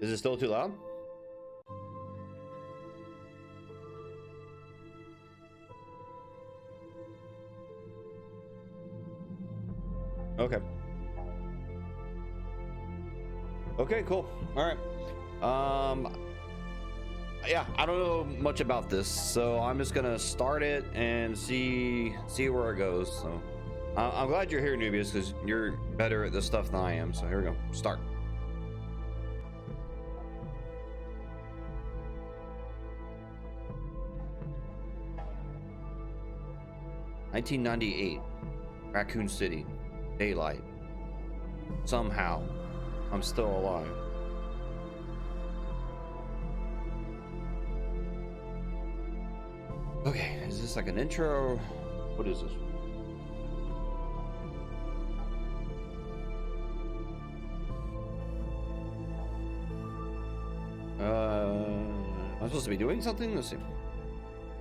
Is it still too loud? Okay. Okay, cool. All right. Yeah, I don't know much about this, so I'm just gonna start it and see where it goes. So I'm glad you're here, Nubius, because you're better at this stuff than I am. So here we go. Start. (1998) Raccoon City. Daylight. Somehow, I'm still alive. Okay, is this like an intro? What is this? Am I supposed to be doing something? Let's see.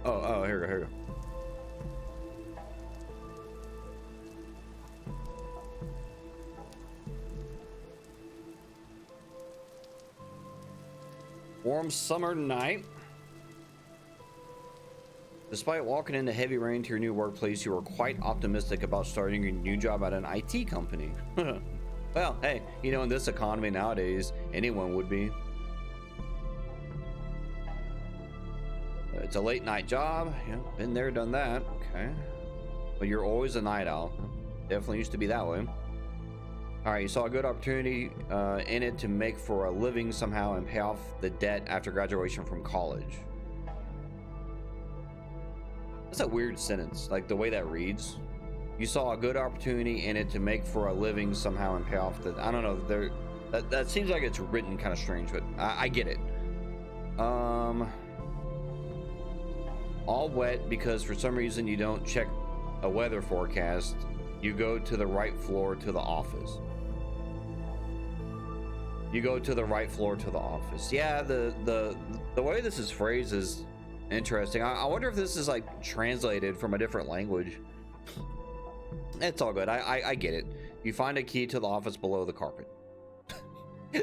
Oh, here we go, here we go. Warm summer night. Despite walking into heavy rain to your new workplace, you were quite optimistic about starting your new job at an IT company. Well, hey, you know, in this economy nowadays, anyone would be. It's a late night job. Yeah, been there, done that. Okay. But you're always a night owl. Definitely used to be that way. All right, you saw a good opportunity in it to make for a living somehow and pay off the debt after graduation from college. That's a weird sentence, like the way that reads. You saw a good opportunity in it to make for a living somehow and pay off the... I don't know. That seems like it's written kind of strange, but I get it. All wet because for some reason you don't check a weather forecast. You go to the right floor to the office. You go to the right floor to the office. Yeah, the way this is phrased is interesting. I wonder if this is like translated from a different language. It's all good. I get it. You find a key to the office below the carpet.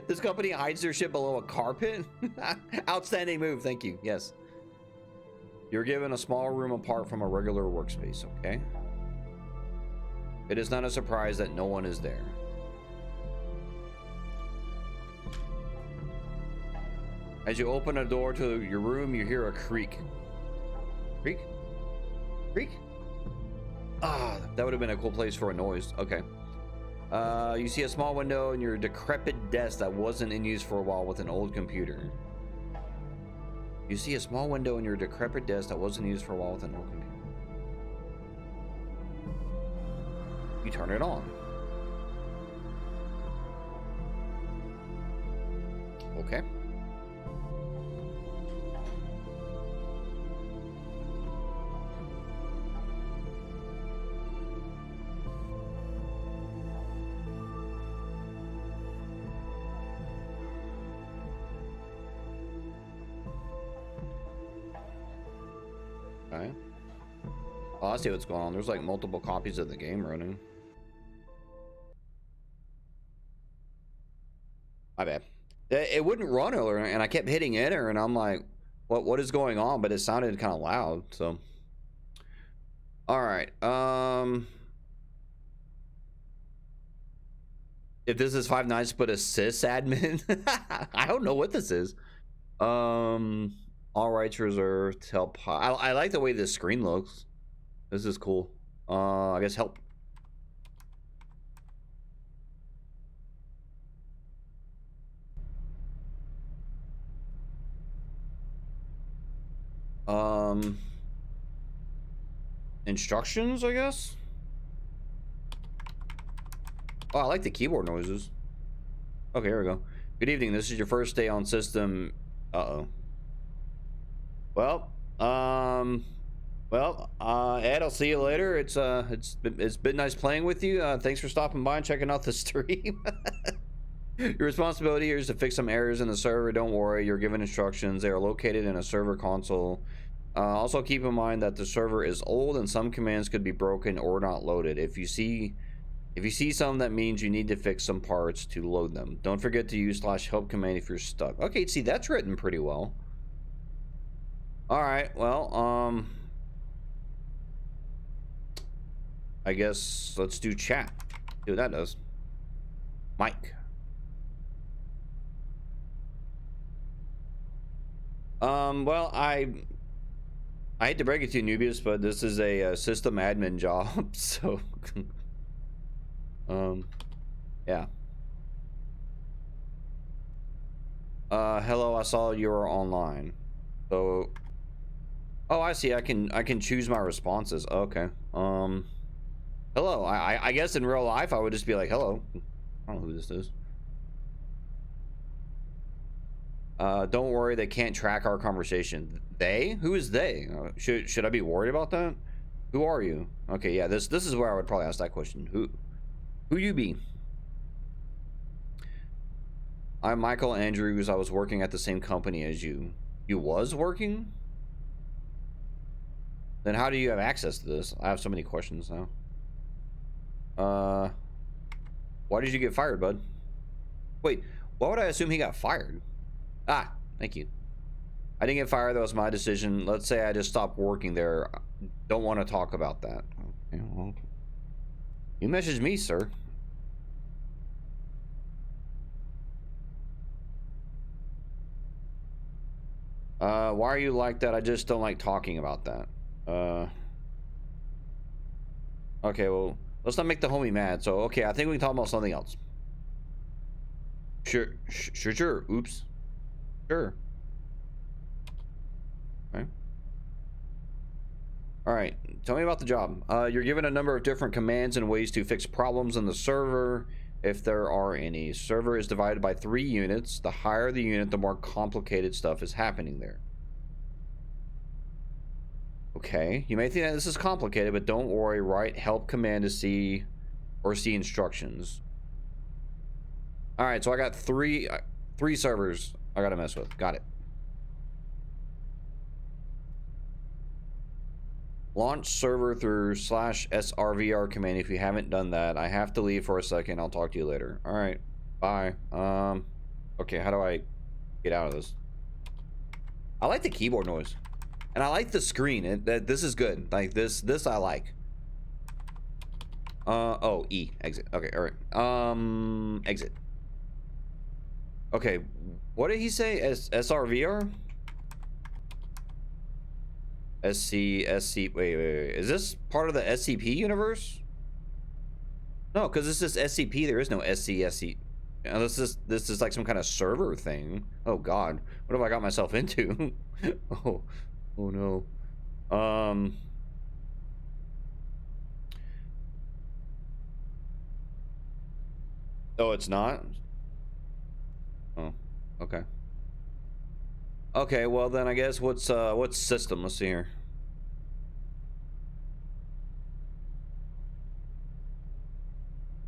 This company hides their shit below a carpet? Outstanding move. Thank you. Yes. You're given a small room apart from a regular workspace. Okay. It is not a surprise that no one is there. As you open a door to your room, you hear a creak. Creak? Creak? Ah, that would have been a cool place for a noise. Okay. You see a small window in your decrepit desk that wasn't in use for a while with an old computer. You see a small window in your decrepit desk that wasn't used for a while with an old computer. You turn it on. Okay. Okay. Oh, I see what's going on. There's like multiple copies of the game running. My bad. It wouldn't run earlier, and I kept hitting enter, and I'm like, what is going on? But it sounded kind of loud, so. All right. If this is Five Nights but a sysadmin, I don't know what this is. All rights reserved. Help. I like the way this screen looks. This is cool. I guess help. Instructions, I guess. Oh, I like the keyboard noises. Okay, here we go. Good evening. This is your first day on system. Uh-oh. Well, Ed, I'll see you later. It's been nice playing with you. Thanks for stopping by and checking out the stream. Your responsibility here is to fix some errors in the server. Don't worry, you're given instructions. They are located in a server console. Also keep in mind that the server is old and some commands could be broken or not loaded. If you see If you see some, that means you need to fix some parts to load them. Don't forget to use /help command if you're stuck. Okay, see, that's written pretty well. All right, well, I guess let's do chat. See what that does. Mike. Well, I hate to break it to you, Nubius, but this is a system admin job, so yeah. Hello, I saw you were online. So, oh, I see. I can choose my responses. Okay. Hello. I guess in real life I would just be like, hello. I don't know who this is. Don't worry, they can't track our conversation. They? Who is they? Should I be worried about that? Who are you? Okay, yeah, this is where I would probably ask that question. Who you be? I'm Michael Andrews. I was working at the same company as you. You was working? Then how do you have access to this? I have so many questions now. Why did you get fired, bud? Wait, why would I assume he got fired? Ah, thank you. I didn't get fired. That was my decision. Let's say I just stopped working there. Don't want to talk about that. Okay, well, you messaged me, sir. Why are you like that? I just don't like talking about that. Okay, well, let's not make the homie mad. So, okay, I think we can talk about something else. Sure. Oops. Sure. Okay. All right, tell me about the job. You're given a number of different commands and ways to fix problems in the server, if there are any. Server is divided by 3 units. The higher the unit, the more complicated stuff is happening there. Okay, you may think that this is complicated, but don't worry. Write help command to see instructions. All right, so I got three servers I gotta mess with. Got it. Launch server through /srvr command. If you haven't done that, I have to leave for a second. I'll talk to you later. All right, bye. Okay, how do I get out of this? I like the keyboard noise, and I like the screen. This is good. Like this I like. Oh, E, exit. Okay, all right. Exit. Okay, what did he say? SRVR? SC. Wait. Is this part of the SCP universe? No, because this is SCP. There is no SC. This is like some kind of server thing. Oh God, what have I got myself into? oh no. Oh, it's not. Oh, okay. Okay, well then I guess what's system? Let's see here.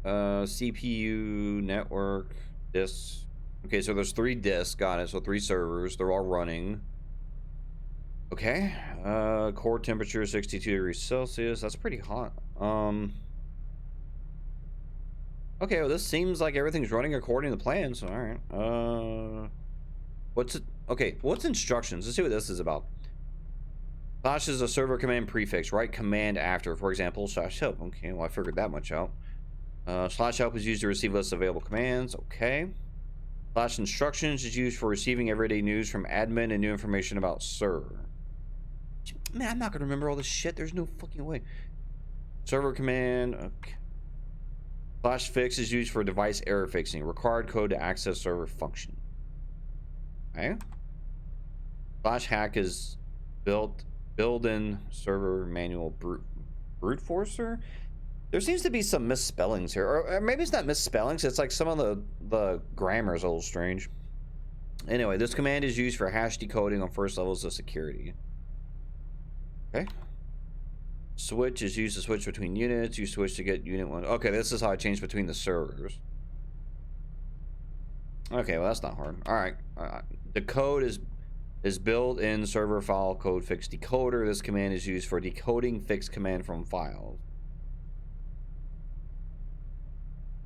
CPU, network, disks. Okay, so there's 3 disks. Got it. So 3 servers. They're all running. Okay. Core temperature 62 degrees Celsius. That's pretty hot. Okay, well this seems like everything's running according to plan. So all right. What's it? Okay, what's instructions? Let's see what this is about. / is a server command prefix. Write command after. For example, /help. Okay, well I figured that much out. /help is used to receive lists of available commands. Okay. /instructions is used for receiving everyday news from admin and new information about server. Man, I'm not gonna remember all this shit. There's no fucking way. Server command. Okay. /fix is used for device error fixing. Required code to access server function. Okay. /hack is build-in server manual brute forcer. There seems to be some misspellings here, or maybe it's not misspellings. It's like some of the grammar is a little strange. Anyway, this command is used for hash decoding on first levels of security. Okay. Switch is used to switch between units. You switch to get unit 1. Okay, this is how I change between the servers. Okay, well that's not hard. All right. The code is built-in server file code fix decoder. This command is used for decoding fixed command from files.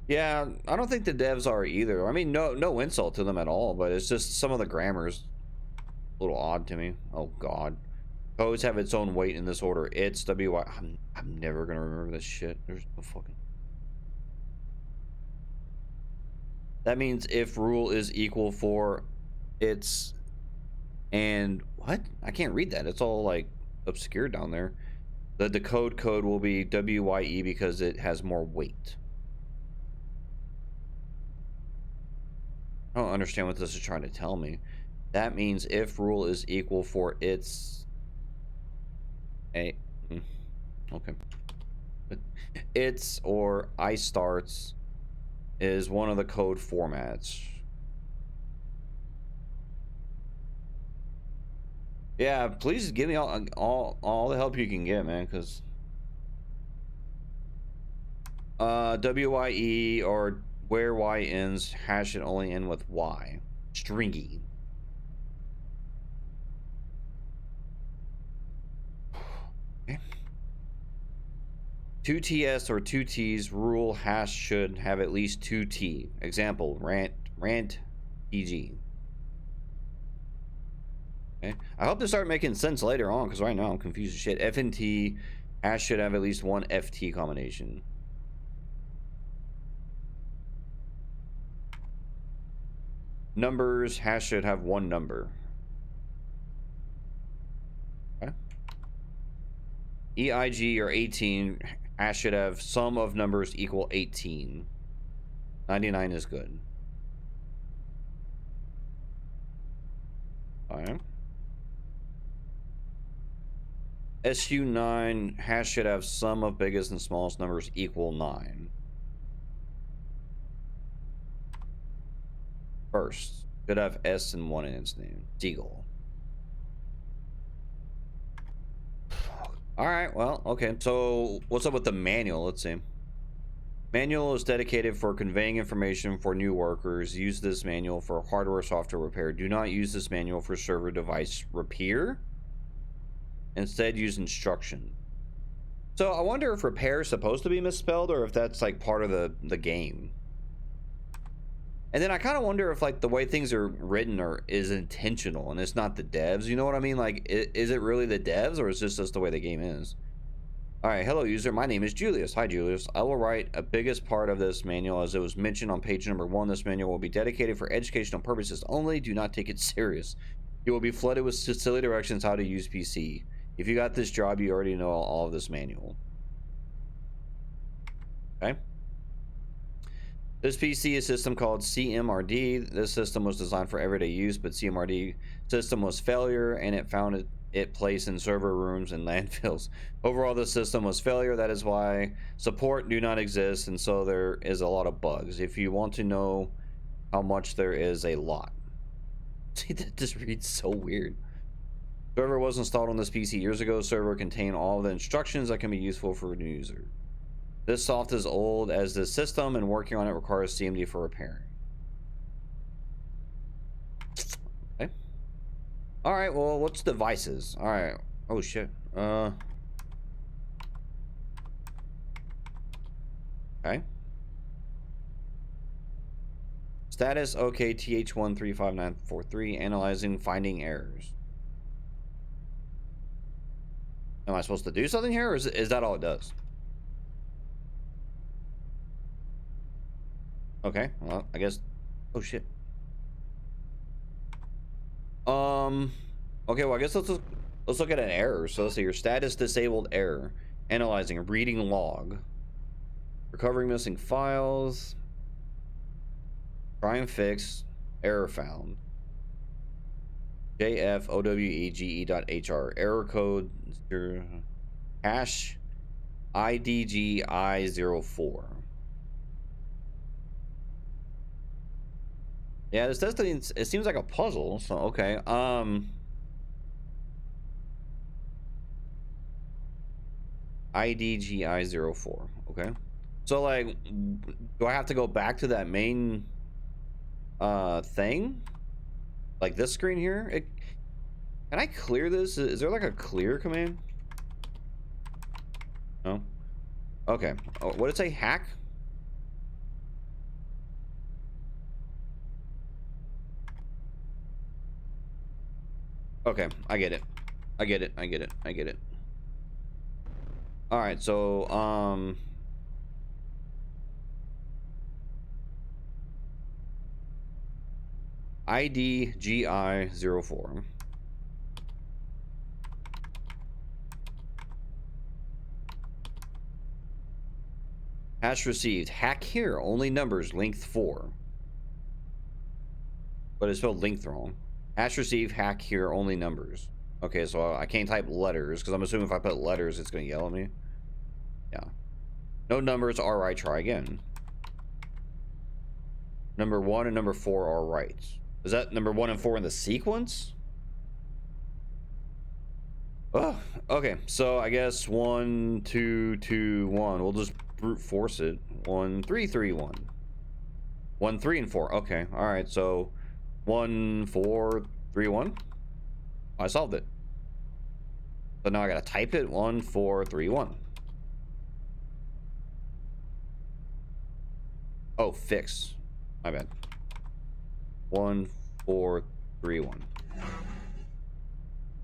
Yeah, I don't think the devs are either. I mean, no insult to them at all, but it's just some of the grammar's a little odd to me. Oh God. Codes have its own weight in this order. It's WY. I'm never gonna remember this shit. There's no fucking. That means if rule is equal for its and what? I can't read that. It's all like obscure down there. The decode code will be WYE because it has more weight. I don't understand what this is trying to tell me. That means if rule is equal for its a okay. Its or I starts is one of the code formats. Yeah, please give me all the help you can get, man, because WYE or where Y ends, hash it only end with Y. Stringy. Okay. 2TS or 2T's rule hash should have at least 2T. Example, rant TG. Okay. I hope to start making sense later on because right now I'm confused as shit. FNT hash should have at least one FT combination. Numbers hash should have one number. Okay. EIG or 18 hash should have sum of numbers equal 18. 99 is good. Fine. SU9 hash should have sum of biggest and smallest numbers equal 9. First should have S and 1 in its name. Deagle. All right, well, okay. So what's up with the manual? Let's see. Manual is dedicated for conveying information for new workers. Use this manual for hardware software repair. Do not use this manual for server device repair. Instead, use instruction. So I wonder if repair is supposed to be misspelled or if that's like part of the game. And then I kind of wonder if like the way things are written is intentional and it's not the devs. You know what I mean? Like, is it really the devs or is this just the way the game is? All right, hello user. My name is Julius. Hi Julius. I will write a biggest part of this manual as it was mentioned on page number 1. This manual will be dedicated for educational purposes only. Do not take it serious. You will be flooded with silly directions how to use PC. If you got this job, you already know all of this manual. Okay. This PC is a system called CMRD. This system was designed for everyday use, but CMRD system was failure and it found it placed in server rooms and landfills. Overall, the system was failure. That is why support do not exist, and so there is a lot of bugs. If you want to know how much, there is a lot. See, that just reads so weird. Server was installed on this PC years ago. Server contained all the instructions that can be useful for a new user. This soft is old as this system, and working on it requires CMD for repairing. Okay. All right. Well, what's devices? All right. Oh shit. Okay. Status okay. TH135943. Analyzing, finding errors. Am I supposed to do something here, or is that all it does? Okay, well, I guess. Oh shit. Okay, well, I guess let's look at an error. So let's see your status disabled error. Analyzing, reading log. Recovering missing files. Try and fix. Error found. JFOWEGE.HR. Error code hash IDGI04. Yeah, this doesn't. It seems like a puzzle. So okay. IDGI04. Okay. So like, do I have to go back to that main thing? Like this screen here? Can I clear this? Is there like a clear command? No. Okay. Oh, what did it say? Hack? Okay, I get it. I get it. I get it. I get it. All right, so ID GI04. Hash received. Hack here. Only numbers. Length 4. But it's spelled length wrong. Hash received. Hack here. Only numbers. Okay, so I can't type letters because I'm assuming if I put letters, it's going to yell at me. Yeah. No numbers are right. Try again. Number 1 and number 4 are right. Is that number 1 and 4 in the sequence? Oh, okay. So I guess 1, 2, 2, 1. We'll just brute force it. 1, 3, 3, 1. 1, 3, and 4. Okay. All right. So 1, 4, 3, 1. I solved it. So now I gotta type it. 1, 4, 3, 1. Oh, fix. My bad. 1, 4, 3, 1.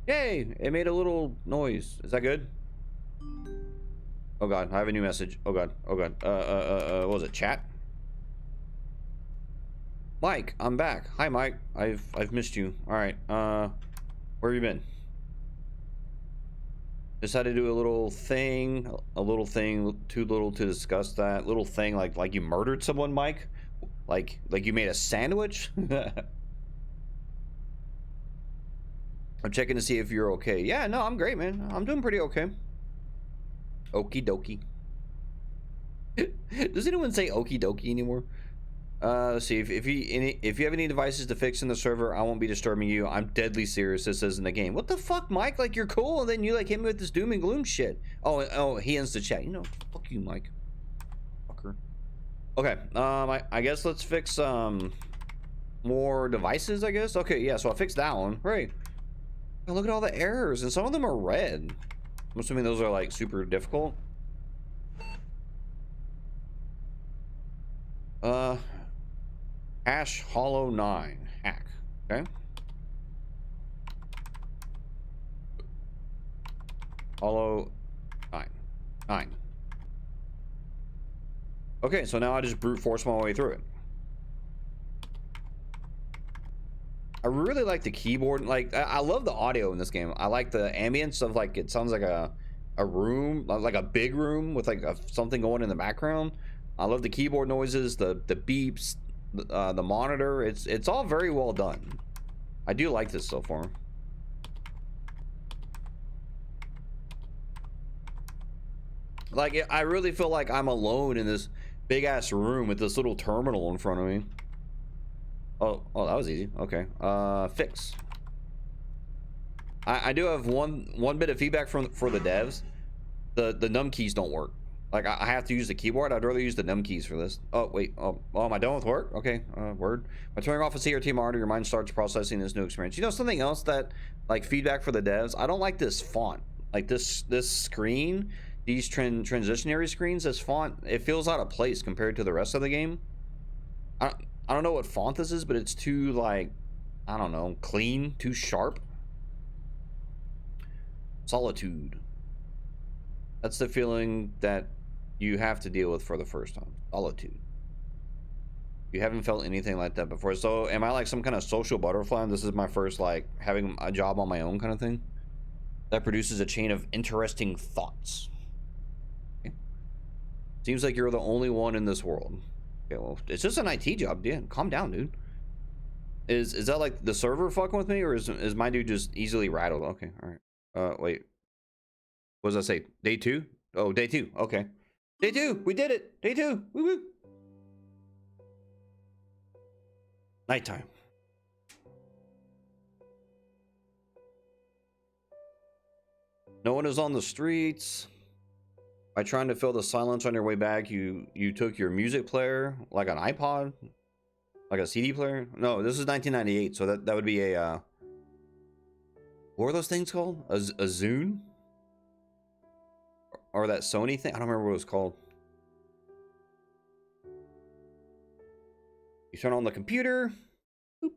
Yay! It made a little noise. Is that good? Oh god, I have a new message. Oh god. Oh god. What was it? Chat? Mike, I'm back. Hi, Mike. I've missed you. All right. Where have you been? Decided to do a little thing. A little thing. Too little to discuss that. Little thing like you murdered someone, Mike. Like you made a sandwich. I'm checking to see if you're okay. Yeah, no, I'm great, man. I'm doing pretty okay. Okie dokie. Does anyone say okie dokie anymore? Let's see if you have any devices to fix in the server, I won't be disturbing you. I'm deadly serious. This isn't a game. What the fuck, Mike? Like, you're cool, and then you like hit me with this doom and gloom shit. Oh, he ends the chat. You know, fuck you, Mike. Fucker. Okay. I guess let's fix more devices. I guess. Okay, yeah. So I fixed that one. Right. Oh, look at all the errors, and some of them are red. I'm assuming those are like super difficult. Uh, hash hollow 9 hack. Okay. Hollow 9. Okay, so now I just brute force my way through it. I really like the keyboard. Like, I love the audio in this game. I like the ambience of like, it sounds like a room, like a big room with like something going in the background. I love the keyboard noises, the beeps, the monitor. It's all very well done. I do like this so far. Like, I really feel like I'm alone in this big ass room with this little terminal in front of me. Oh, that was easy. Okay. Fix. I do have one bit of feedback for the devs. The num keys don't work. Like, I have to use the keyboard. I'd rather use the num keys for this. Oh wait. Oh, am I done with work? Okay. Word. By turning off a CRT monitor, your mind starts processing this new experience. You know something else that, like, feedback for the devs? I don't like this font. Like this screen, these transitionary screens. This font, it feels out of place compared to the rest of the game. I don't know what font this is, but it's too, like, I don't know, clean, too sharp. Solitude. That's the feeling that you have to deal with for the first time. Solitude. You haven't felt anything like that before. So am I like some kind of social butterfly, and this is my first, like, having a job on my own kind of thing? That produces a chain of interesting thoughts. Okay. Seems like you're the only one in this world. Okay, well, it's just an IT job, dude. Calm down, dude. Is that like the server fucking with me, or is my dude just easily rattled? Okay, all right. Wait. What does that say? Day 2? Oh, day 2. Okay. Day 2. We did it. Day 2. Woo woo. Nighttime. No one is on the streets. By trying to fill the silence on your way back, you took your music player, like an iPod, like a CD player. No, this is 1998, so that would be a what were those things called? A Zune? Or that Sony thing? I don't remember what it was called. You turn on the computer. Boop.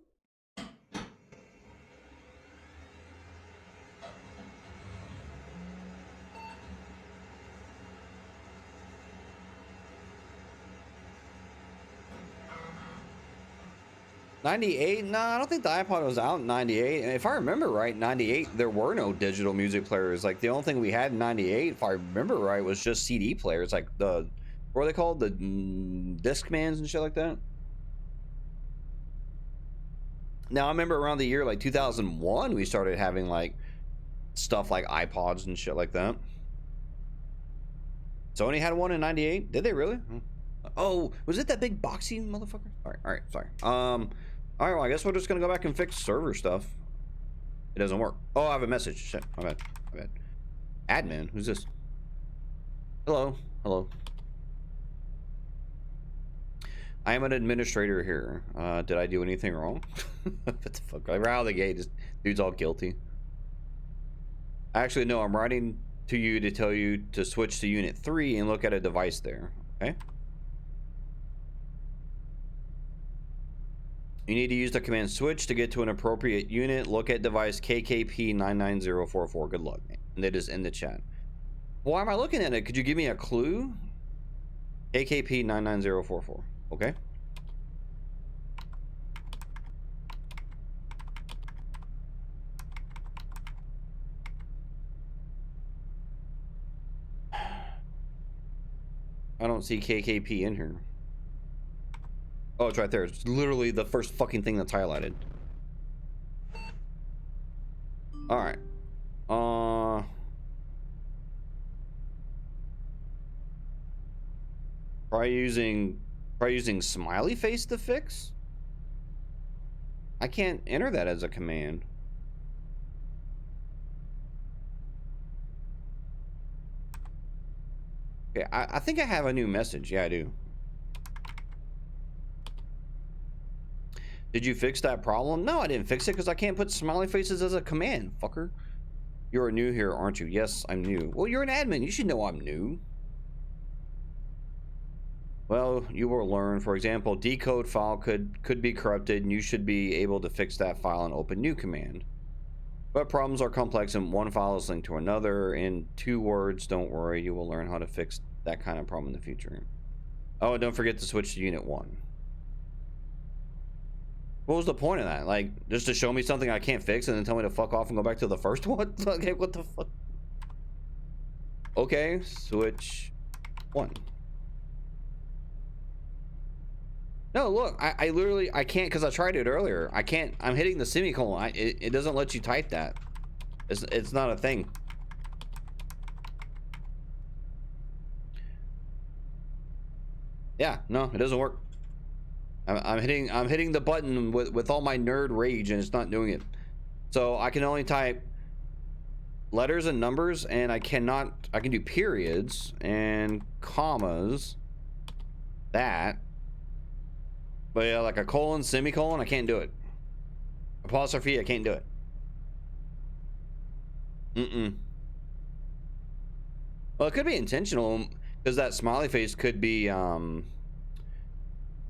98? No, I don't think the iPod was out in 98. And if I remember right, 98, there were no digital music players. Like the only thing we had in 98, if I remember right, was just CD players. Like what are they called? The Discmans and shit like that. Now I remember around the year like 2001, we started having like stuff like iPods and shit like that. Sony had one in 98. Did they really? Oh, was it that big boxy motherfucker? All right, sorry. All right, well, I guess we're just gonna go back and fix server stuff. It doesn't work. Oh, I have a message. Shit, my bad. Admin, who's this? Hello. I am an administrator here. Did I do anything wrong? What the fuck? Right out of the gate, this dude's all guilty. Actually, no, I'm writing to you to tell you to switch to unit 3 and look at a device there. Okay. You need to use the command switch to get to an appropriate unit. Look at device KKP99044. Good luck, man. And it is in the chat. Why am I looking at it? Could you give me a clue? KKP99044. Okay. I don't see KKP in here. Oh, it's right there. It's literally the first fucking thing that's highlighted. All right. Try using smiley face to fix. I can't enter that as a command. Okay, I think I have a new message. Yeah, I do. Did you fix that problem? No, I didn't fix it because I can't put smiley faces as a command, fucker. You're new here, aren't you? Yes, I'm new. Well, you're an admin. You should know I'm new. Well, you will learn. For example, decode file could be corrupted, and you should be able to fix that file and open new command. But problems are complex, and one file is linked to another. In 2 words, don't worry. You will learn how to fix that kind of problem in the future. Oh, and don't forget to switch to unit 1. What was the point of that? Like, just to show me something I can't fix and then tell me to fuck off and go back to the first one? Okay, what the fuck? Okay, switch 1. No, look, I literally, I can't because I tried it earlier. I can't, I'm hitting the semicolon. It doesn't let you type that. It's not a thing. Yeah, no, it doesn't work. I'm hitting the button with all my nerd rage and it's not doing it. So I can only type letters and numbers, and I can do periods and commas. That. But yeah, like a colon, semicolon, I can't do it. Apostrophe, I can't do it. Well, it could be intentional because that smiley face could be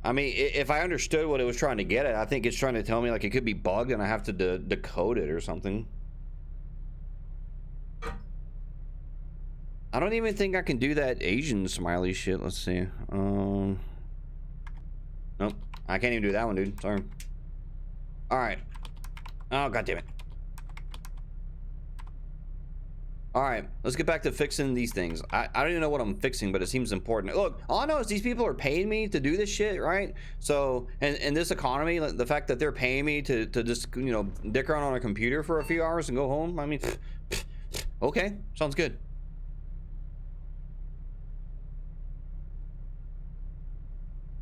I mean, if I understood what it was trying to get at, I think it's trying to tell me like it could be bugged and I have to decode it or something. I don't even think I can do that Asian smiley shit. Let's see. Nope. I can't even do that one, dude. Sorry. All right. Oh, God damn it. All right, let's get back to fixing these things. I don't even know what I'm fixing, but it seems important. Look, all I know is these people are paying me to do this shit, right? So, and this economy, the fact that they're paying me to just, you know, dick around on a computer for a few hours and go home, I mean, okay, sounds good.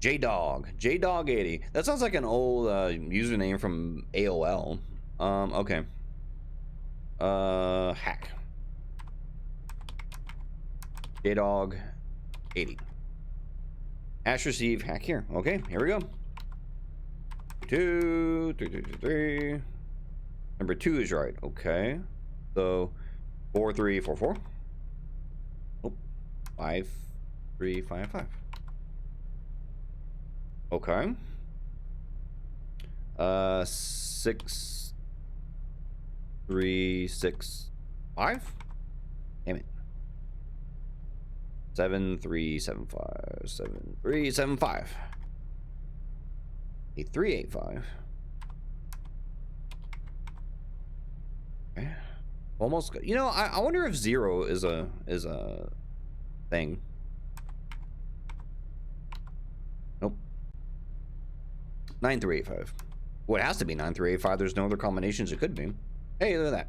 Jdog80. That sounds like an old username from AOL. Okay. Hack. Jdog80. Hash receive hack here. Okay, here we go. 2 3 3 3. Number 2 is right. Okay. So 4 3 4 4. Oh, 5 3 5 5. Okay. 6 3 6 5. Damn it. 7 3 7 5 7 3 7 5. 8385. Okay. Almost. You know, I wonder if 0 is a thing. Nope. 9385. Well, it has to be 9385. There's no other combinations it could be. Hey, look at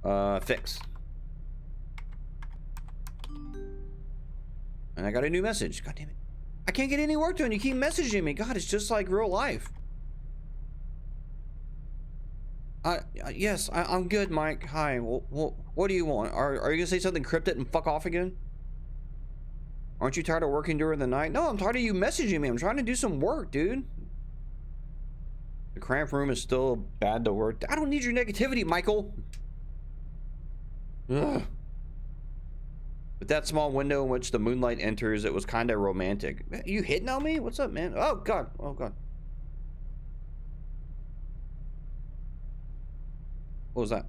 that. Fix. And I got a new message. God damn it. I can't get any work done. You keep messaging me. God, it's just like real life. Yes, I'm good, Mike. Hi. What do you want? Are you gonna say something cryptic and fuck off again? Aren't you tired of working during the night? No, I'm tired of you messaging me. I'm trying to do some work, dude. The cramped room is still bad to work. I don't need your negativity, Michael. Ugh. With that small window in which the moonlight enters, it was kind of romantic. You hitting on me? What's up, man? Oh, God. Oh, God. What was that?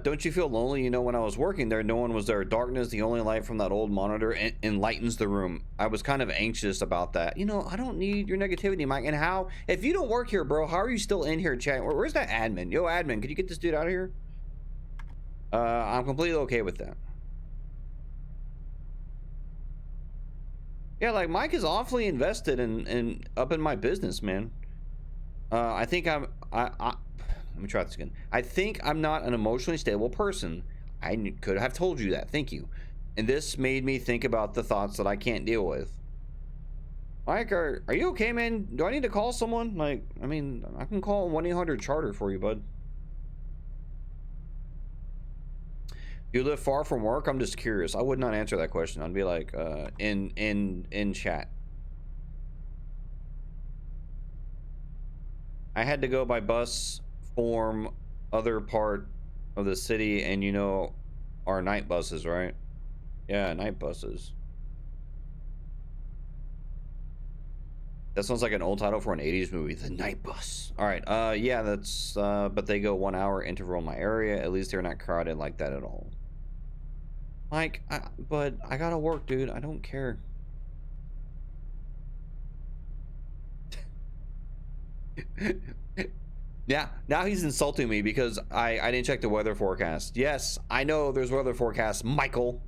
Don't you feel lonely? You know, when I was working there, no one was there. Darkness, the only light from that old monitor, enlightens the room. I was kind of anxious about that. You know, I don't need your negativity, Mike. And how, if you don't work here, bro, how are you still in here chatting? Where's that admin? Yo, admin, could you get this dude out of here? I'm completely okay with that. Yeah, like Mike is awfully invested in up in my business, man. I think let me try this again. I think I'm not an emotionally stable person. I could have told you that. Thank you. And this made me think about the thoughts that I can't deal with. Mike, are you okay, man? Do I need to call someone? Like, I mean, I can call 1-800-CHARTER for you, bud. You live far from work? I'm just curious. I would not answer that question. I'd be like, in chat. I had to go by bus from other part of the city, and you know our night buses, right? Yeah, night buses. That sounds like an old title for an 80s movie, The Night Bus. All right, yeah, that's but they go 1 hour interval in my area. At least they're not crowded like that at all. Mike, but I gotta work, dude. I don't care. Yeah, now he's insulting me because I didn't check the weather forecast. Yes, I know there's weather forecast, Michael.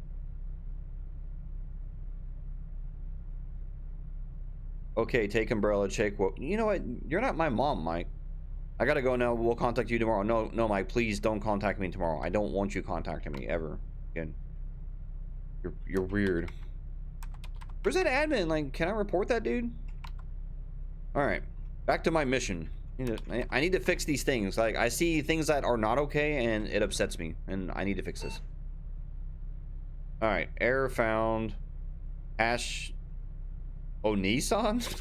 Okay, take umbrella, check. Well, you know what? You're not my mom, Mike. I gotta go now. We'll contact you tomorrow. No, Mike, please don't contact me tomorrow. I don't want you contacting me ever again. You're weird. Where's that admin? Like, can I report that dude? All right, back to my mission. I need to fix these things. Like, I see things that are not okay, and it upsets me, and I need to fix this. All right, error found. Hash. Oh, Nissan.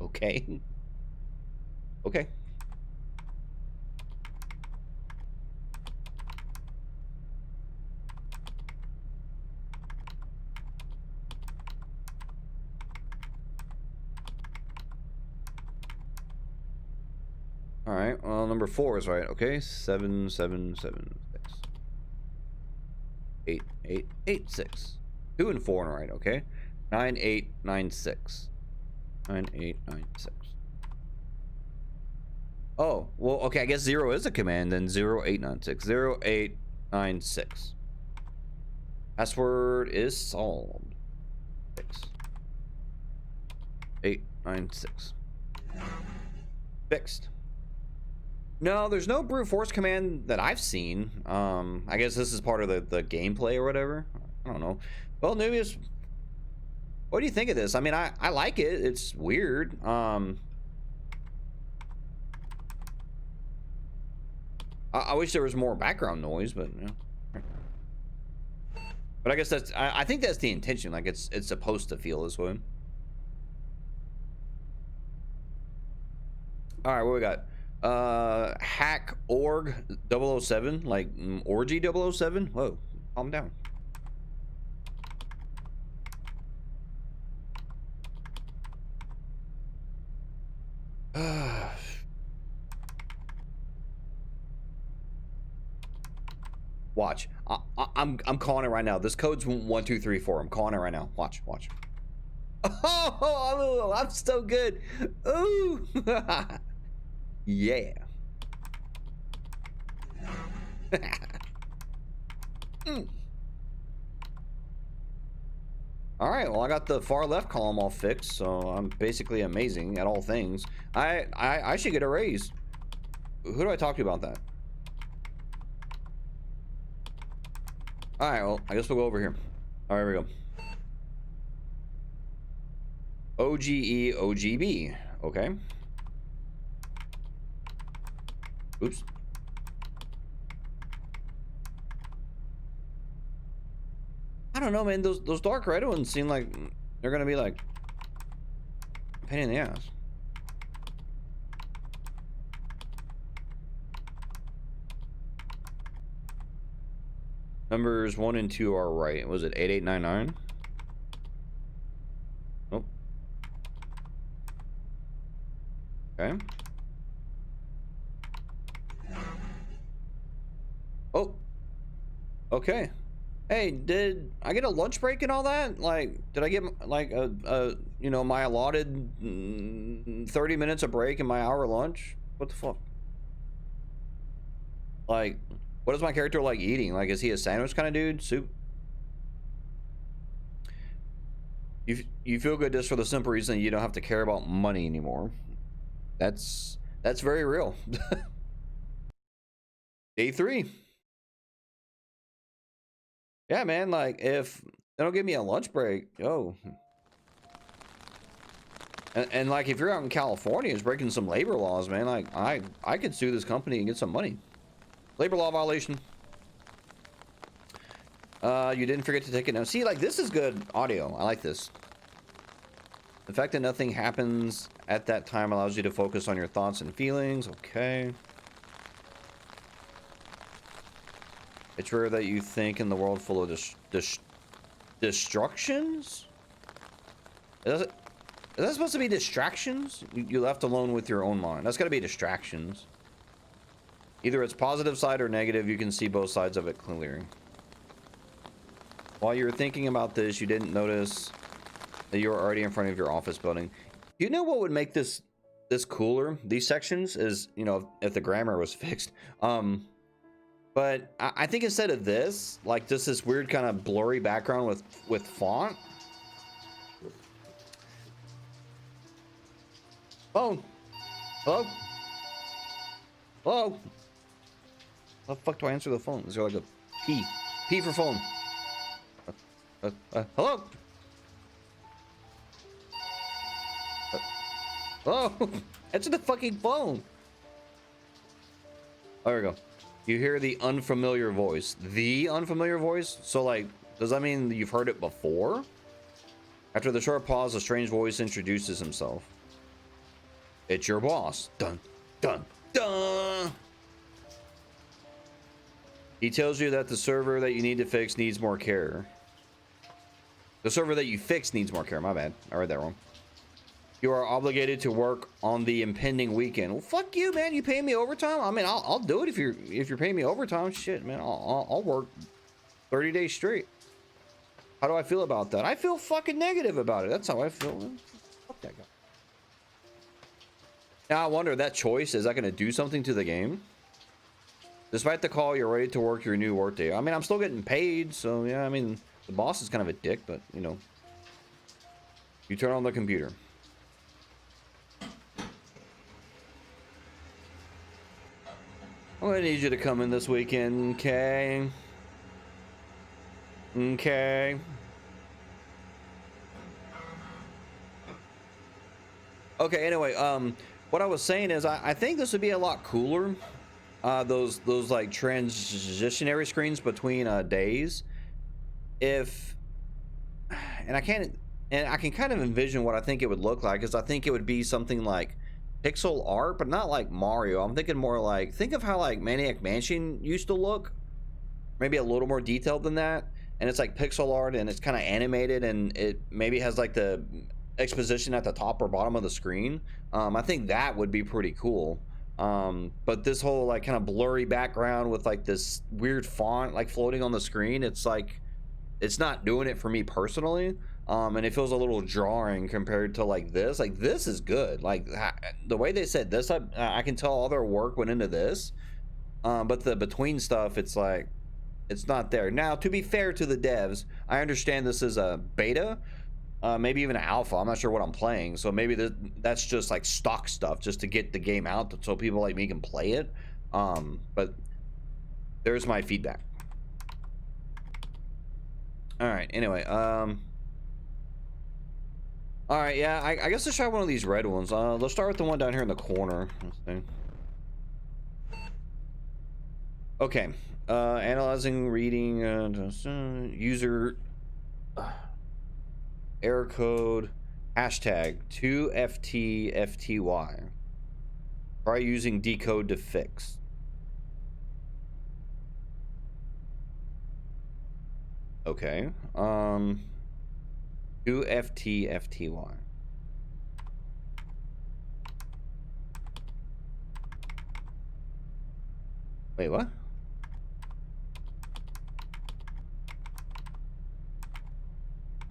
Okay. Okay. All right. Well, number 4 is right. Okay. 7776. 8886. 2 and 4 are right. Okay. 9896. 9896. Oh, well, okay. I guess 0 is a command. Then 0896. 0896. Password is solved. 896. Fixed. No, there's no brute force command that I've seen. I guess this is part of the gameplay or whatever. I don't know. Well, Nubius, what do you think of this? I mean, I like it. It's weird. I wish there was more background noise, but you know. But I guess that's I think that's the intention. Like it's supposed to feel this way. All right, what we got? Hack org 007, like orgy 007. Whoa, calm down. Watch. I'm calling it right now. This code's 1234. I'm calling it right now. Watch. Oh, I'm so good. Ooh. Yeah. Mm. All right, well, I got the far left column all fixed, so I'm basically amazing at all things. I should get a raise. Who do I talk to about that? All right, well, I guess we'll go over here. All right, here we go. OGE OGB. Okay. Oops. I don't know, man. Those dark red ones seem like they're gonna be like a pain in the ass. Numbers 1 and 2 are right. Was it 8899? Nope. Okay. Oh. Okay. Hey, did I get a lunch break and all that? Like, did I get like a you know, my allotted 30 minutes of break and my hour lunch? What the fuck? Like, what is my character like eating? Like, is he a sandwich kind of dude? Soup? You feel good just for the simple reason you don't have to care about money anymore. That's very real. Day 3. Yeah, man, like if they don't give me a lunch break, yo. And like if you're out in California, it's breaking some labor laws, man. Like I could sue this company and get some money. Labor law violation. You didn't forget to take it now. See, like this is good audio. I like this. The fact that nothing happens at that time allows you to focus on your thoughts and feelings. Okay. It's rare that you think in the world full of destructions? Is that supposed to be distractions? You left alone with your own mind. That's got to be distractions. Either it's positive side or negative. You can see both sides of it clearly. While you were thinking about this, you didn't notice that you were already in front of your office building. You know what would make this cooler? These sections is, you know, if the grammar was fixed. But I think instead of this, like just this weird kind of blurry background with font. Phone. Hello? Hello? How the fuck do I answer the phone? Is there like a P? P for phone. Hello? Hello? Answer the fucking phone. There we go. You hear the unfamiliar voice. The unfamiliar voice? So like, does that mean you've heard it before? After the short pause, a strange voice introduces himself. It's your boss. Dun, dun, dun. He tells you that the server that you need to fix needs more care. The server that you fix needs more care. My bad. I read that wrong. You are obligated to work on the impending weekend. Well, fuck you, man. You pay me overtime? I mean, I'll do it if you're paying me overtime. Shit, man. I'll work 30 days straight. How do I feel about that? I feel fucking negative about it. That's how I feel. Fuck that guy. Now I wonder, that choice, is that going to do something to the game? Despite the call, you're ready to work your new workday. I mean, I'm still getting paid, so yeah, I mean, the boss is kind of a dick, but you know. You turn on the computer. I'm gonna need you to come in this weekend, okay? Okay. Okay, anyway, what I was saying is I think this would be a lot cooler. Those like transitionary screens between days. If and I can kind of envision what I think it would look like, because I think it would be something like pixel art, but not like Mario. I'm thinking more like, think of how like Maniac Mansion used to look, maybe a little more detailed than that, and it's like pixel art and it's kind of animated, and it maybe has like the exposition at the top or bottom of the screen. I think that would be pretty cool. But this whole like kind of blurry background with like this weird font like floating on the screen, it's like, it's not doing it for me personally. And it feels a little jarring compared to like this. Like this is good. Like the way they said this, I can tell all their work went into this. But the between stuff, it's like it's not there. Now, to be fair to the devs, I understand this is a beta, maybe even an alpha. I'm not sure what I'm playing, so maybe that's just like stock stuff just to get the game out so people like me can play it. But there's my feedback. All right. Anyway, all right. Yeah, I guess let's try one of these red ones. Let's start with the one down here in the corner. Let's see. Okay. Analyzing, reading, user error code, hashtag 2FTFTY. Try using decode to fix. Okay. 2FTFTY. Wait, what?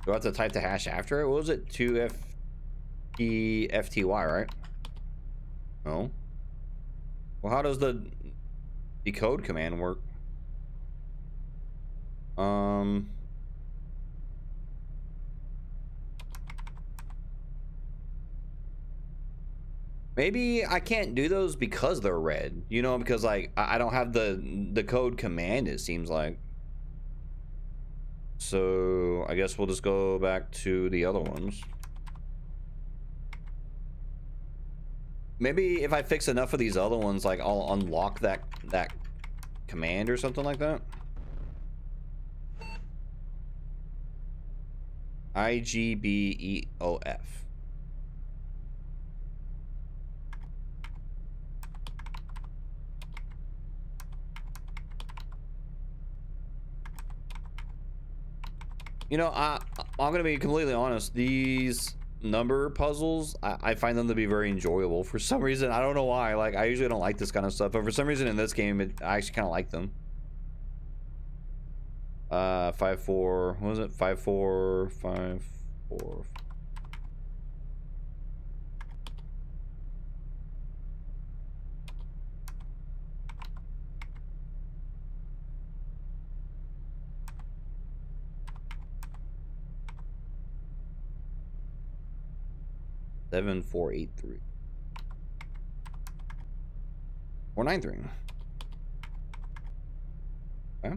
Do I have to type the hash after it? What was it? 2FTFTY, right? No. Well, how does the decode command work? Maybe I can't do those because they're red, you know, because like I don't have the code command, it seems like. So I guess we'll just go back to the other ones. Maybe if I fix enough of these other ones, like I'll unlock that command or something like that. IGBEOF. You know, I'm gonna be completely honest. These number puzzles, I find them to be very enjoyable for some reason. I don't know why. Like, I usually don't like this kind of stuff, but for some reason in this game, I actually kind of like them. 5 4. What was it? 5 4 5 4. Seven 4 8 3 4 9 3. Okay.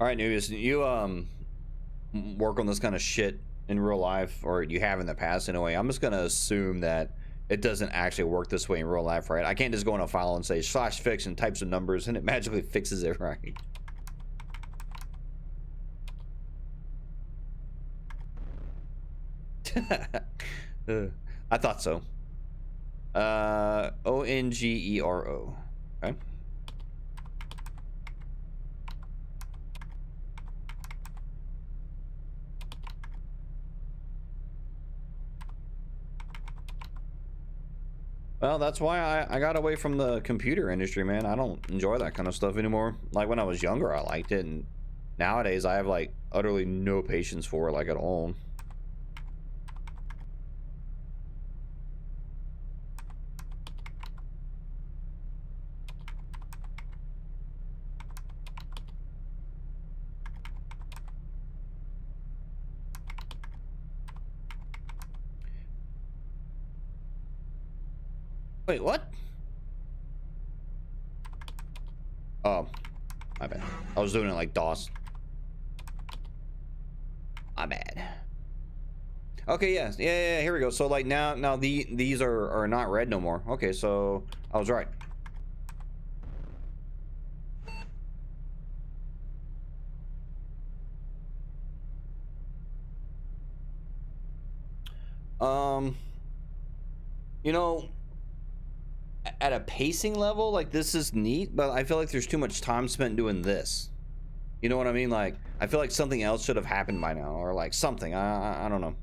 All right, newbies, you work on this kind of shit in real life, or you have in the past anyway. I'm just gonna assume that it doesn't actually work this way in real life, right? I can't just go in a file and say /fix and type some numbers and it magically fixes it, right? I thought so. ONGERO. Okay. Well, that's why I got away from the computer industry, man. I don't enjoy that kind of stuff anymore. Like when I was younger, I liked it, and nowadays I have like utterly no patience for it, like at all. Wait, what? Oh, my bad. I was doing it like DOS. My bad. Okay, yes, yeah, here we go. So like now these are not red no more. Okay, so I was right. You know, at a pacing level, like this is neat, but I feel like there's too much time spent doing this. You know what I mean? Like I feel like something else should have happened by now, or like something. I don't know.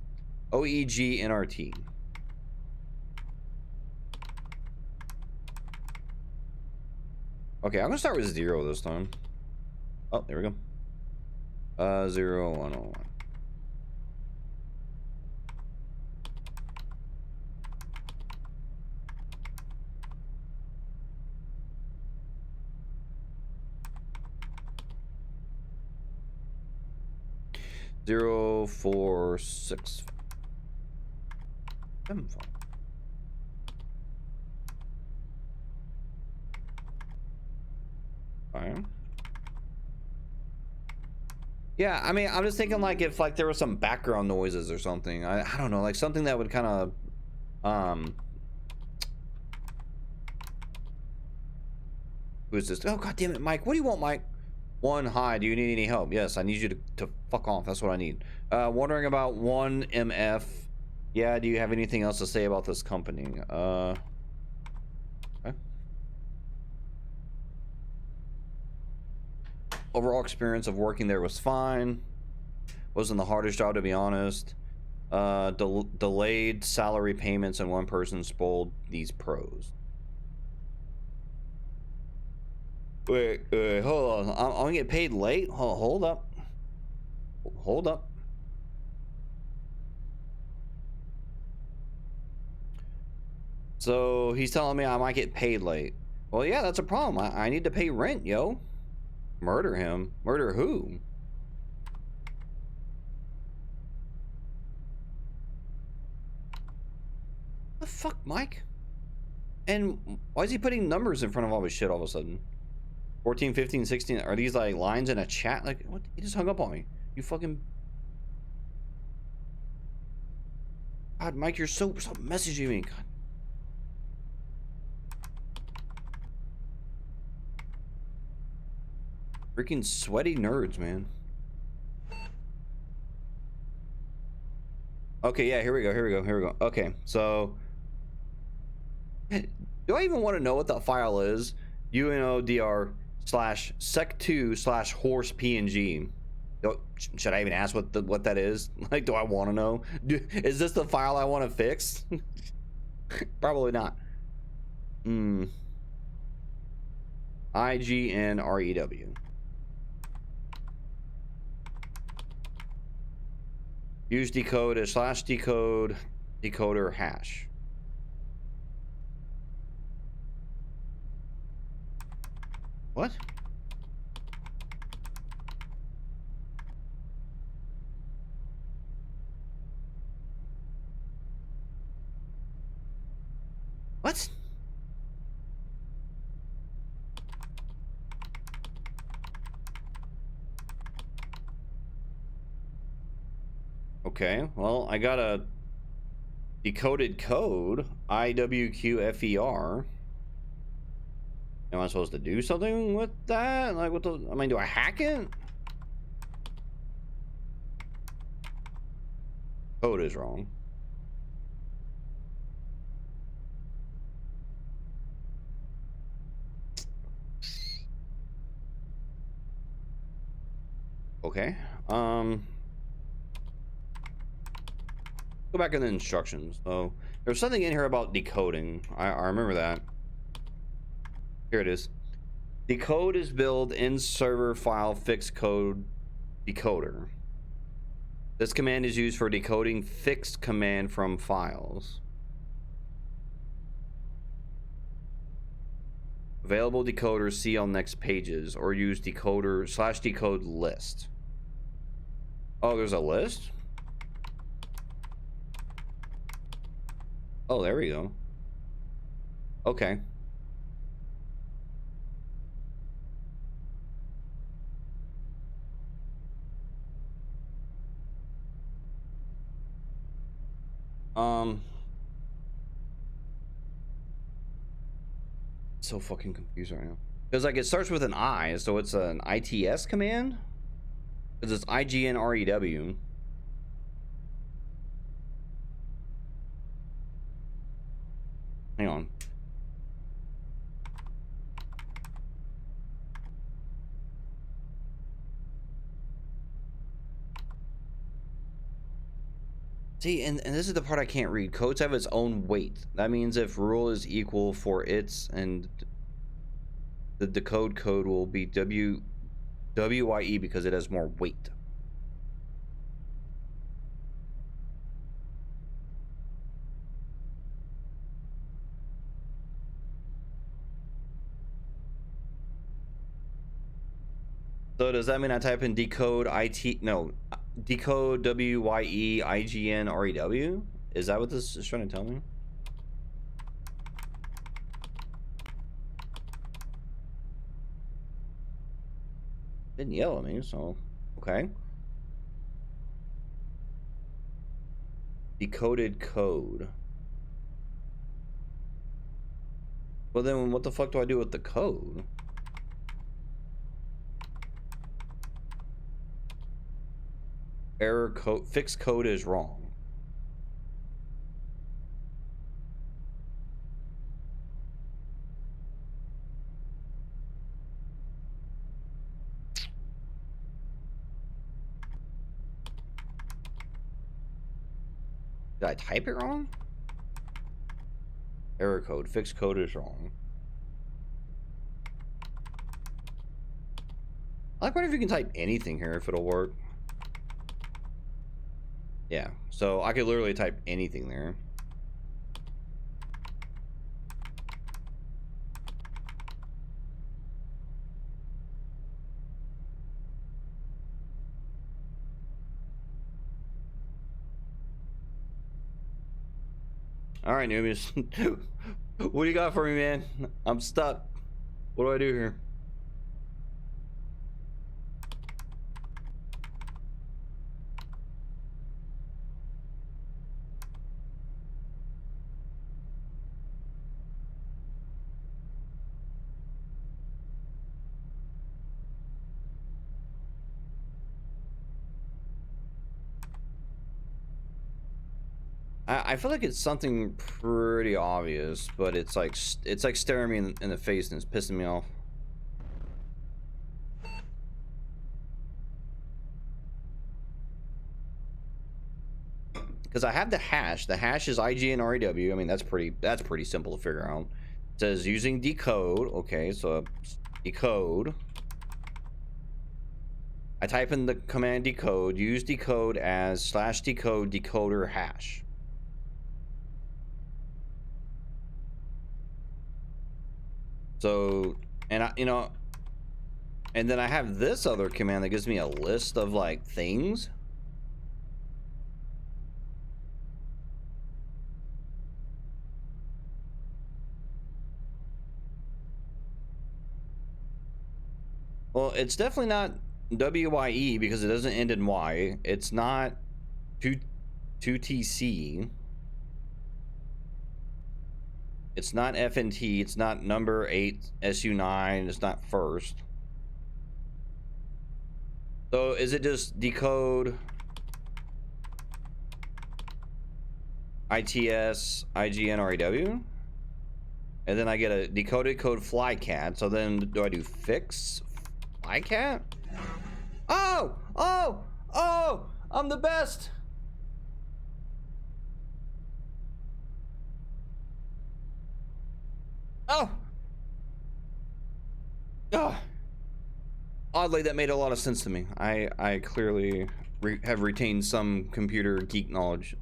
OEG NRT. Okay, I'm gonna start with 0 this time. Oh, there we go. 0101. Zero 4 6 7 5. Fine. Yeah, I mean, I'm just thinking like if like there was some background noises or something. I don't know, like something that would kind of who's this? Oh god damn it, Mike. What do you want, Mike? One, hi, do you need any help? Yes, I need you to fuck off. That's what I need. Wondering about 1MF. Yeah, do you have anything else to say about this company? Okay. Overall experience of working there was fine. Wasn't the hardest job, to be honest. Delayed salary payments and one person spoiled these pros. Wait, hold on. I'm gonna get paid late? Hold up. Hold up. So he's telling me I might get paid late. Well, yeah, that's a problem. I need to pay rent, yo. Murder him? Murder who? The fuck, Mike? And why is he putting numbers in front of all his shit all of a sudden? 14, 15, 16. Are these like lines in a chat? Like, what? He just hung up on me. You fucking... God, Mike, you're so stop messaging me. God. Freaking sweaty nerds, man. Okay, yeah, here we go. Okay, so do I even want to know what that file is? UNODR slash sec2 slash horse PNG. Should I even ask what that is? Like, do I want to know? Is this the file I want to fix? Probably not. IGNREW. Use decode as slash decode decoder hash. What? What? Okay, well, I got a decoded code, IWQFER. Am I supposed to do something with that? Like, what the, I mean, do I hack it? Code is wrong. Okay, go back in the instructions. So there's something in here about decoding. I remember that. Here it is. Decode is build in server file fixed code decoder. This command is used for decoding fixed command from files. Available decoders see on next pages or use decoder slash decode list. Oh, there's a list? Oh, there we go. Okay. So fucking confused right now. Because like it starts with an I, so it's an ITS command? Because it's IGNREW. Hang on. See, and this is the part I can't read. Codes have its own weight. That means if rule is equal for its and the decode code will be WYE because it has more weight. So does that mean I type in decode IT? No, decode WYE IGN REW? Is that what this is trying to tell me? Didn't yell at me, so okay. Decoded code. Well, then what the fuck do I do with the code? Error code, fixed code is wrong. Did I type it wrong? Error code, fixed code is wrong. I wonder if you can type anything here, if it'll work. Yeah, so I could literally type anything there. All right, Nubius. What do you got for me, man? I'm stuck. What do I do here? I feel like it's something pretty obvious, but it's like staring me in the face and it's pissing me off. Because I have the hash. The hash is IGN REW. I mean, that's pretty simple to figure out. It says using decode. Okay, so decode. I type in the command decode. Use decode as /decode decoder hash. So, and and then I have this other command that gives me a list of like things. Well, it's definitely not WYE because it doesn't end in Y. It's not 2TC. It's not FNT. It's not number 8 SU9. It's not first. So is it just decode ITS IGN REW? And then I get a decoded code flycat. So then do I do fix flycat? Oh! Oh! Oh! I'm the best! Oh! Oh! Oddly, that made a lot of sense to me. I clearly have retained some computer geek knowledge.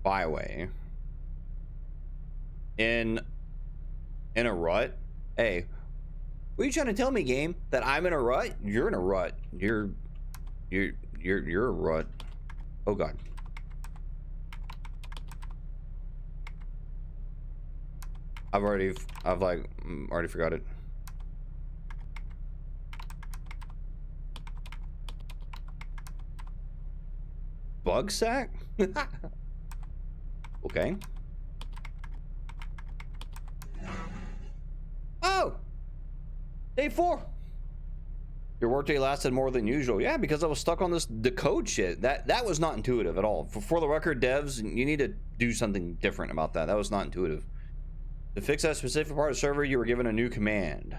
Byway. In a rut? Hey, what are you trying to tell me, game? That I'm in a rut? You're in a rut. You're a rut. Oh god. I've already forgot it. Bug sack? Okay. Oh! Day 4. Your workday lasted more than usual. Yeah, because I was stuck on this decode shit. That was not intuitive at all. For the record, devs, you need to do something different about that. That was not intuitive. To fix that specific part of the server, you were given a new command.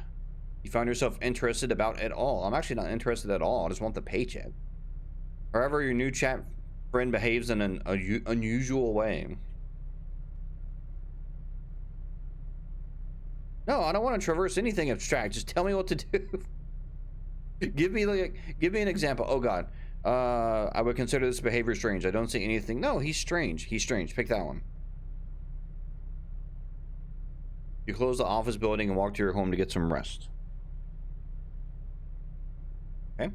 You found yourself interested about at all. I'm actually not interested at all. I just want the paycheck. However, your new chat friend behaves in an unusual way. No, I don't want to traverse anything abstract. Just tell me what to do. Give me an example. Oh God. I would consider this behavior strange. I don't see anything. No, he's strange. He's strange. Pick that one. You close the office building and walk to your home to get some rest. Okay.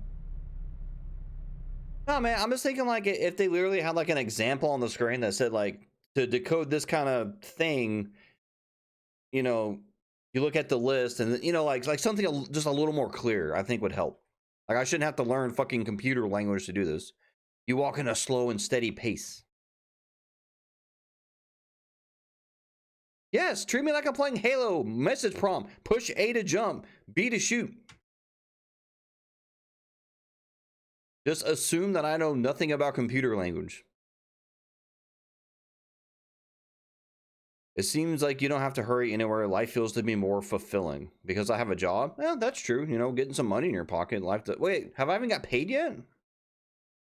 No, man, I'm just thinking like if they literally had like an example on the screen that said like to decode this kind of thing, you know, you look at the list and you know like something just a little more clear, I think would help. Like I shouldn't have to learn fucking computer language to do this. You walk in a slow and steady pace. Yes, treat me like I'm playing Halo. Message prompt. Push A to jump. B to shoot. Just assume that I know nothing about computer language. It seems like you don't have to hurry anywhere. Life feels to be more fulfilling. Because I have a job? Well, that's true. You know, getting some money in your pocket. Life to... Wait, have I even got paid yet?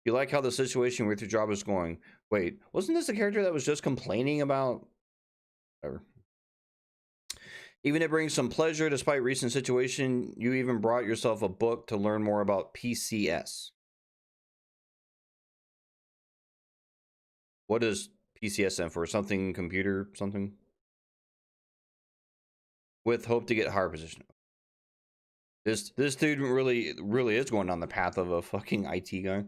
You like how the situation with your job is going. Wait, wasn't this a character that was just complaining about... Whatever. Even it brings some pleasure despite recent situation. You even brought yourself a book to learn more about PCS. What does PCS stand for? Something computer something? With hope to get higher position. This dude really is going down the path of a fucking IT guy.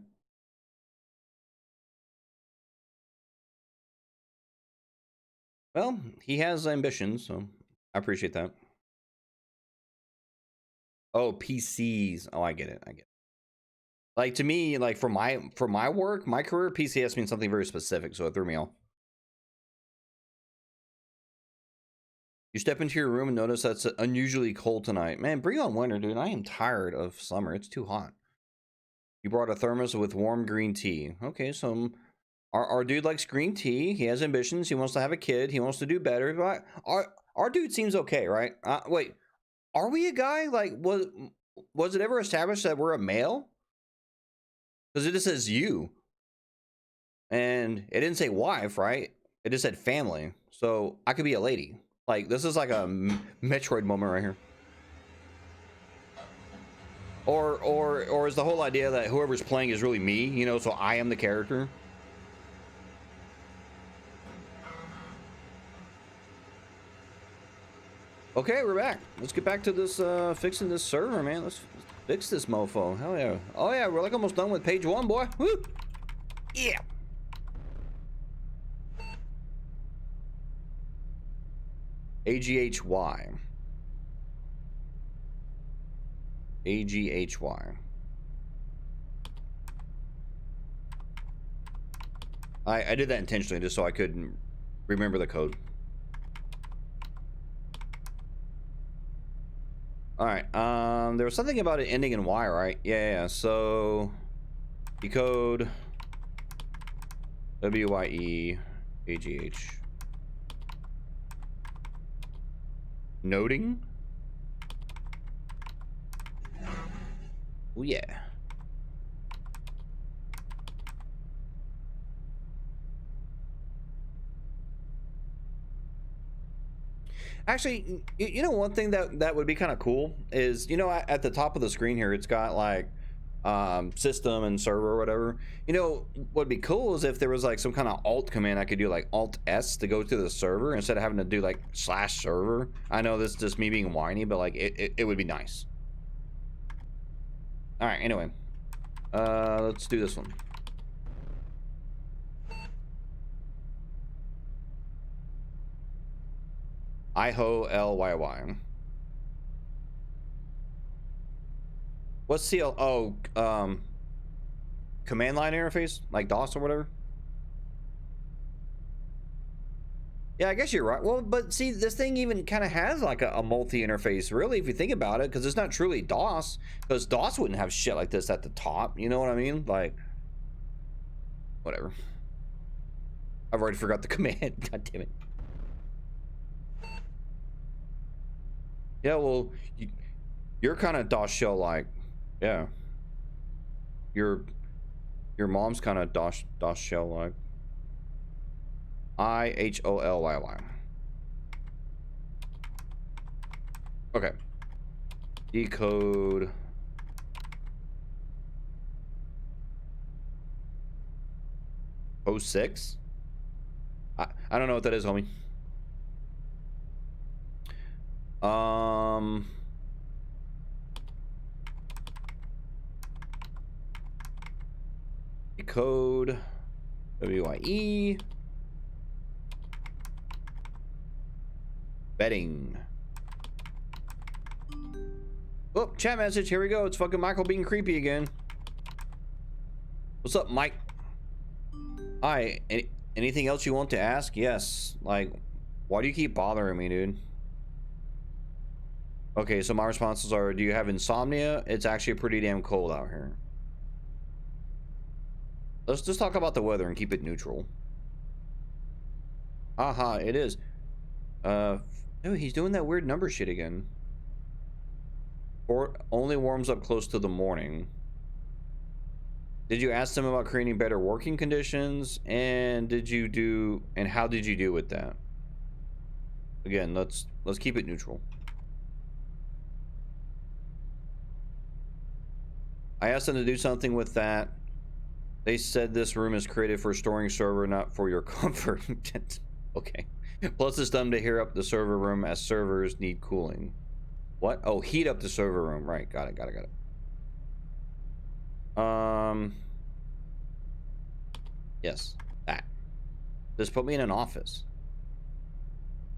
Well, he has ambitions, so I appreciate that. Oh, PCs. Oh, I get it. I get it. Like to me, like for my work, my career, PCS means something very specific, so it threw me off. You step into your room and notice that's unusually cold tonight. Man, bring on winter, dude. I am tired of summer. It's too hot. You brought a thermos with warm green tea. Okay, so our dude likes green tea. He has ambitions. He wants to have a kid. He wants to do better. But our dude seems okay, right? Wait, are we a guy? Like, was it ever established that we're a male? Because it just says you. And it didn't say wife, right? It just said family. So I could be a lady. Like, this is like a Metroid moment right here. Or is the whole idea that whoever's playing is really me, you know, so I am the character? Okay, we're back. Let's get back to this fixing this server, man. Let's fix this mofo. Hell yeah. Oh yeah, we're like almost done with page 1, boy. Woo! Yeah. AGHY. AGHY. I did that intentionally just so I couldn't remember the code. All right. There was something about it ending in Y, right? Yeah. So decode WYE AGH. Noting. Oh yeah. Actually, you know, one thing that would be kind of cool is, you know, at the top of the screen here, it's got like system and server or whatever. You know, what'd be cool is if there was like some kind of alt command I could do, like alt S to go to the server instead of having to do like /server. I know this is just me being whiny, but like it would be nice. All right, anyway, let's do this one. IHOLYY. What's CL? Oh, command line interface, like DOS or whatever. Yeah, I guess you're right. Well, but see, this thing even kind of has like a multi-interface, really, if you think about it, because it's not truly DOS, because DOS wouldn't have shit like this at the top. You know what I mean? Like, whatever. I've already forgot the command. God damn it. Yeah, well, you're kind of DOS shell like, yeah. Your mom's kind of DOS shell like. IHOLYY. Okay. Decode. Post 6? I don't know what that is, homie. Decode. WIE. Betting. Oh, chat message. Here we go. It's fucking Michael being creepy again. What's up, Mike? Hi. Anything else you want to ask? Yes. Like, why do you keep bothering me, dude? Okay, so my responses are, do you have insomnia? It's actually pretty damn cold out here. Let's just talk about the weather and keep it neutral. Haha, it is. Oh, he's doing that weird number shit again. Or only warms up close to the morning. Did you ask them about creating better working conditions? And how did you do with that? Again, let's keep it neutral. I asked them to do something with that. They said this room is created for storing server, not for your comfort. Okay. Plus, it's done to heat up the server room as servers need cooling. What? Oh, heat up the server room. Right. Got it. Yes. That. Just put me in an office.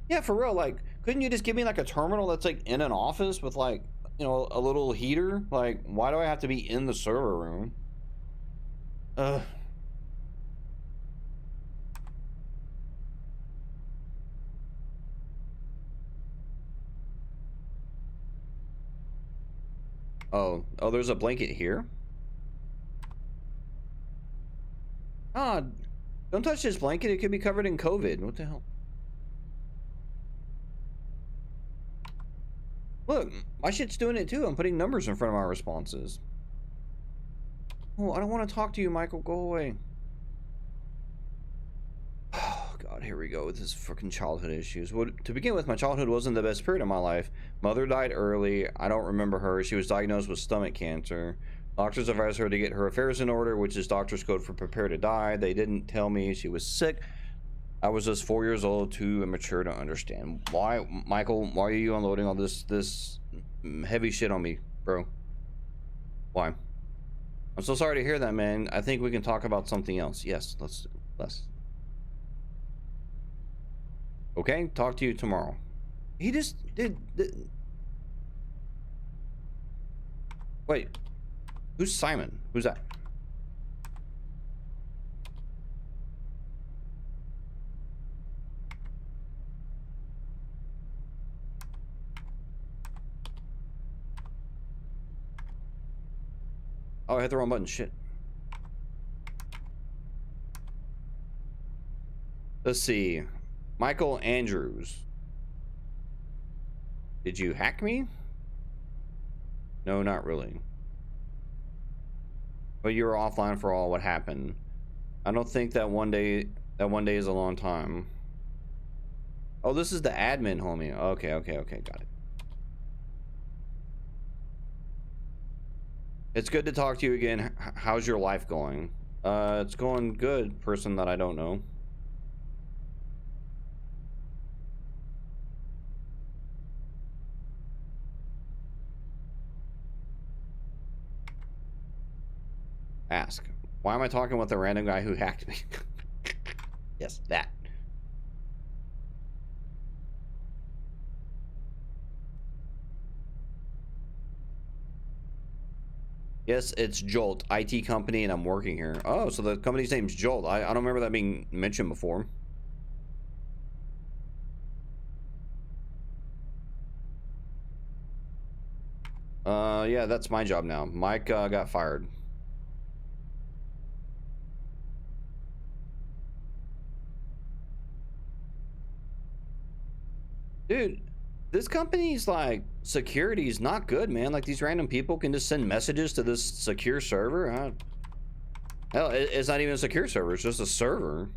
Yeah, for real. Like, couldn't you just give me like a terminal that's like in an office with like, you know, a little heater? Like, why do I have to be in the server room? Oh, there's a blanket here. Ah, don't touch this blanket. It could be covered in COVID. What the hell? Look, my shit's doing it too. I'm putting numbers in front of my responses. Oh, I don't want to talk to you, Michael. Go away. Oh, God, here we go with his freaking childhood issues. Well, to begin with, my childhood wasn't the best period of my life. Mother died early. I don't remember her. She was diagnosed with stomach cancer. Doctors advised her to get her affairs in order, which is doctor's code for prepare to die. They didn't tell me she was sick. I was just 4 years old, too immature to understand. Why, Michael, why are you unloading all this heavy shit on me, bro? Why? I'm so sorry to hear that, man. I think we can talk about something else. Yes, let's. Okay, talk to you tomorrow. He just did. Wait, who's Simon? Who's that? Oh, I hit the wrong button. Shit. Let's see. Michael Andrews. Did you hack me? No, not really. But you were offline for all what happened. I don't think that one day is a long time. Oh, this is the admin, homie. Okay, got it. It's good to talk to you again. How's your life going? It's going good, person that I don't know. Ask. Why am I talking with a random guy who hacked me? Yes, that. Yes, it's Jolt, IT company, and I'm working here. Oh, so the company's name's Jolt. I don't remember that being mentioned before. Yeah, that's my job now. Mike got fired. Dude, this company's like security is not good, man. Like these random people can just send messages to this secure server. Hell, it's not even a secure server. It's just a server.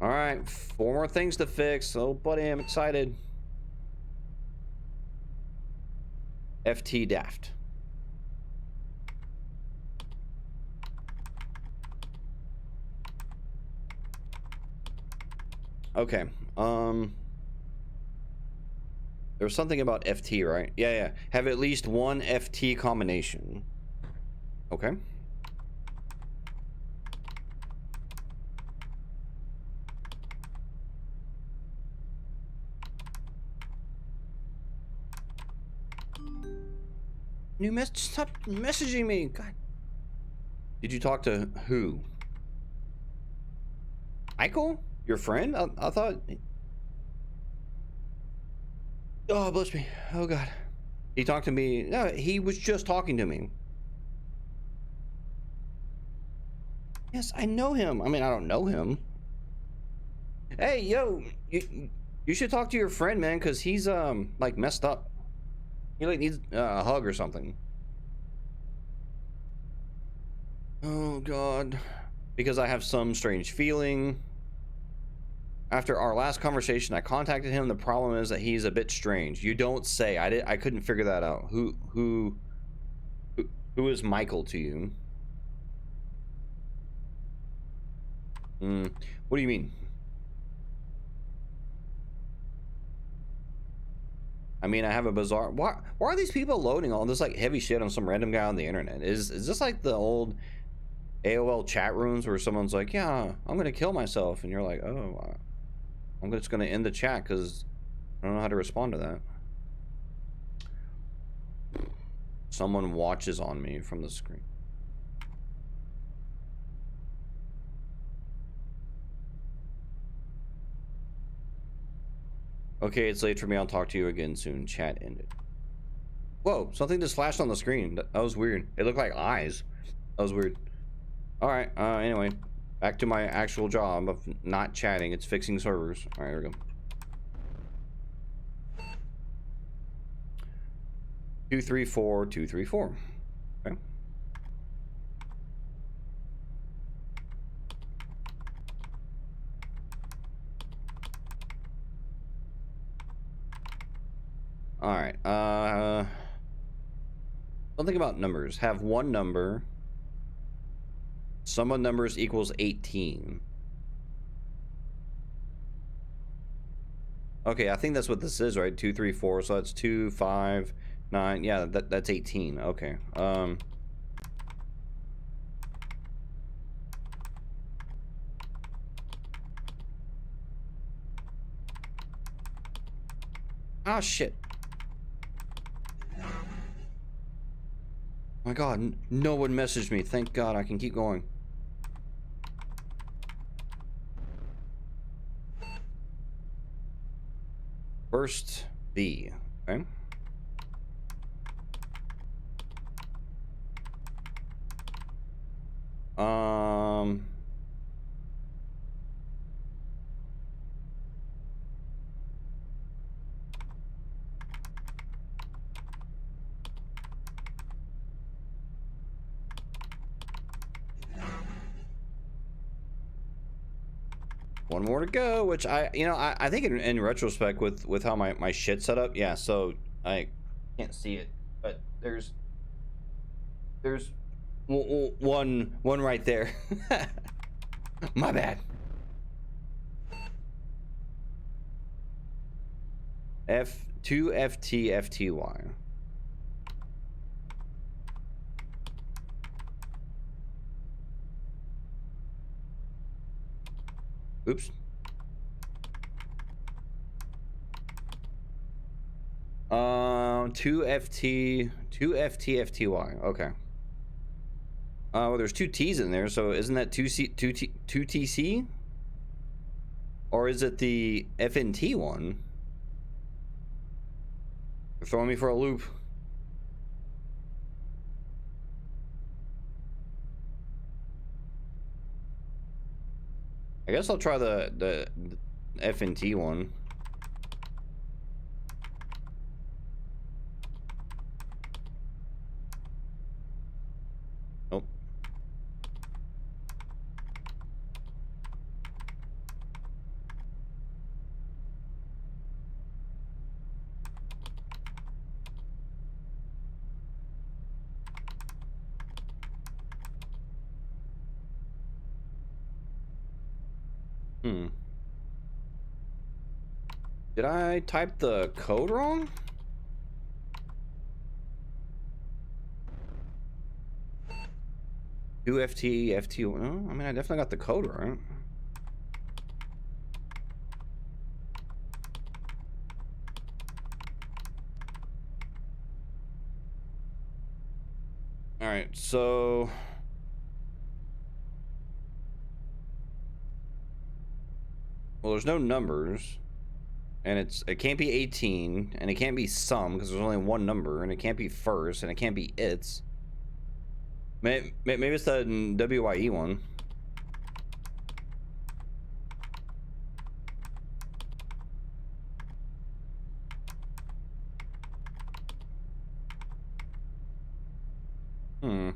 All right, 4 more things to fix. Oh, buddy, I'm excited. FT Daft. Okay. There was something about FT, right? Yeah, yeah. Have at least one FT combination. Okay. New message. Stop messaging me. God. Did you talk to who? Michael? Your friend? I thought. Oh, bless me. Oh, God. He talked to me. No, he was just talking to me. Yes, I know him. I mean, I don't know him. Hey, yo, you should talk to your friend, man, because he's like messed up. He like needs a hug or something. Oh God, because I have some strange feeling. After our last conversation, I contacted him. The problem is that he's a bit strange. You don't say. I couldn't figure that out. Who is Michael to you? What do you mean? I mean, I have a bizarre. Why are these people loading all this like heavy shit on some random guy on the internet? Is this like the old AOL chat rooms where someone's like, "Yeah, I'm gonna kill myself," and you're like, "Oh, I'm just gonna end the chat because I don't know how to respond to that." Someone watches on me from the screen. Okay, it's late for me. I'll talk to you again soon. Chat ended. Whoa, something just flashed on the screen. That was weird. It looked like eyes. That was weird. All right. Anyway, back to my actual job of not chatting. It's fixing servers. All right, here we go. 234 234. Okay. All right. Something about numbers. Have one number. Sum of numbers equals 18. Okay, I think that's what this is, right? 2, 3, 4. So that's 2, 5, 9. Yeah, that's 18. Okay. Oh shit. Oh my God, no one messaged me. Thank God, I can keep going. First B. Okay. One more to go, which I think in retrospect with how my shit set up, yeah, so I can't see it, but there's one right there. My bad. F2 FT FTY. Oops. 2FT FTY. Okay. Well, there's two T's in there, so isn't that 2TC? Or is it the FNT one? You're throwing me for a loop. I guess I'll try the FNT one. Nope. Hmm. Did I type the code wrong? UFT. Well, I mean, I definitely got the code right. All right, so well, there's no numbers, and it can't be 18, and it can't be some because there's only one number, and it can't be first, and it can't be its. Maybe it's the WYE one. Hmm.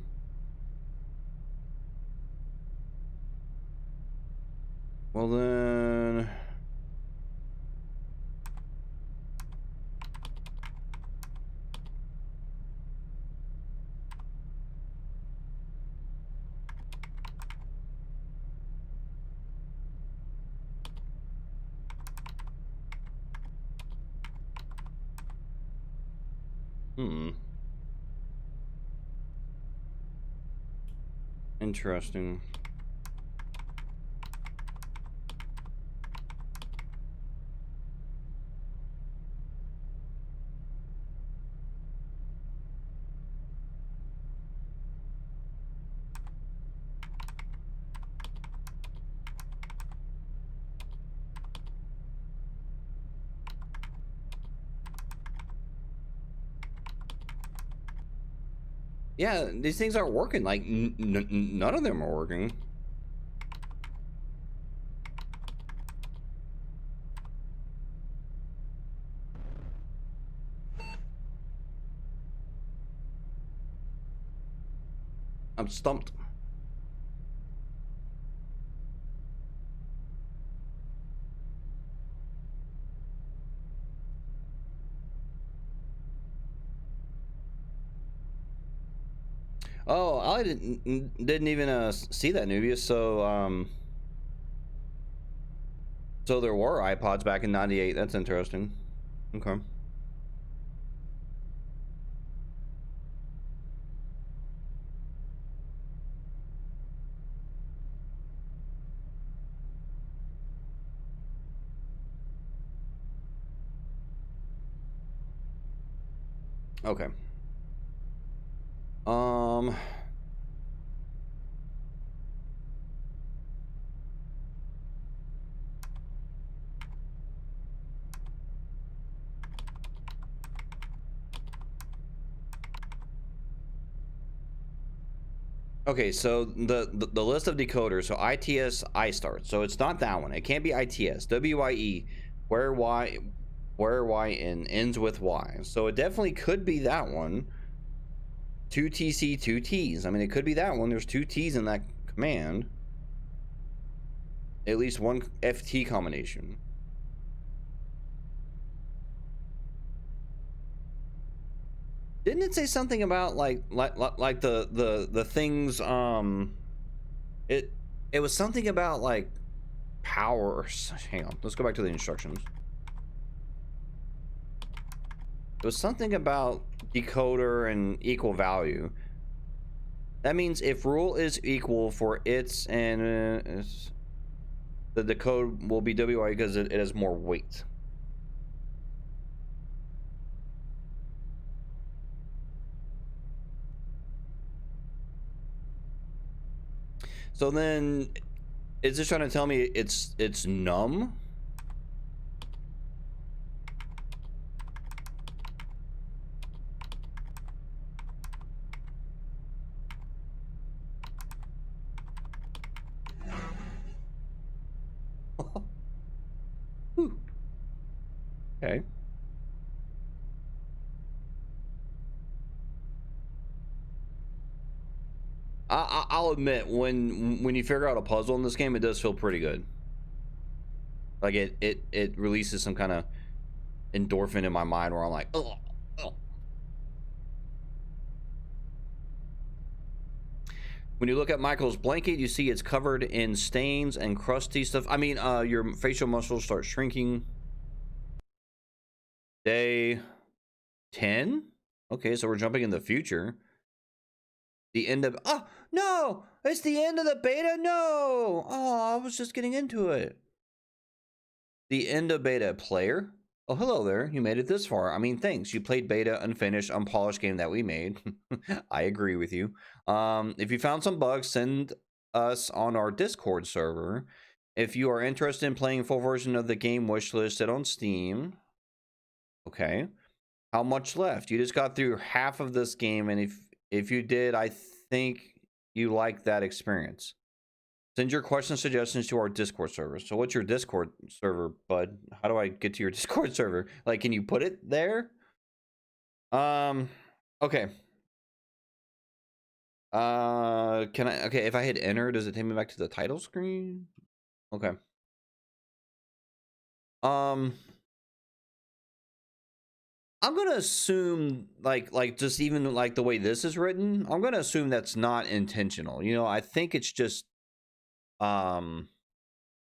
Well then. Hmm. Interesting. Yeah, these things aren't working. Like, none of them are working. I'm stumped. Oh, I didn't even see that, Nubius. So there were iPods back in '98. That's interesting. Okay. Okay. Um. Okay, so the list of decoders. So ITS iStart. So it's not that one. It can't be ITS. WYE, where YN ends with Y. So it definitely could be that one. 2TC, 2Ts. I mean, it could be that one. There's 2Ts in that command. At least one FT combination. Didn't it say something about like the things it was something about like power or hang on, let's go back to the instructions. It was something about decoder and equal value. That means if rule is equal for its and the decode will be WI because it has more weight. So then is this trying to tell me it's numb? Okay. I'll admit when you figure out a puzzle in this game, it does feel pretty good. Like it releases some kind of endorphin in my mind where I'm like, oh, oh. When you look at Michael's blanket, you see it's covered in stains and crusty stuff. I mean, your facial muscles start shrinking. Day 10? Okay, so we're jumping in the future. The end of... Oh, no! It's the end of the beta? No! Oh, I was just getting into it. The end of beta player? Oh, hello there. You made it this far. I mean, thanks. You played beta, unfinished, unpolished game that we made. I agree with you. If you found some bugs, send us on our Discord server. If you are interested in playing full version of the game, wishlist it on Steam. Okay. How much left? You just got through half of this game, and if you did, I think you like that experience. Send your questions, suggestions to our Discord server. So what's your Discord server, bud? How do I get to your Discord server? Like, can you put it there? Okay. Can I, okay, if I hit enter, does it take me back to the title screen? Okay. I'm gonna assume like just even like the way this is written, I'm gonna assume that's not intentional. You know, I think it's just and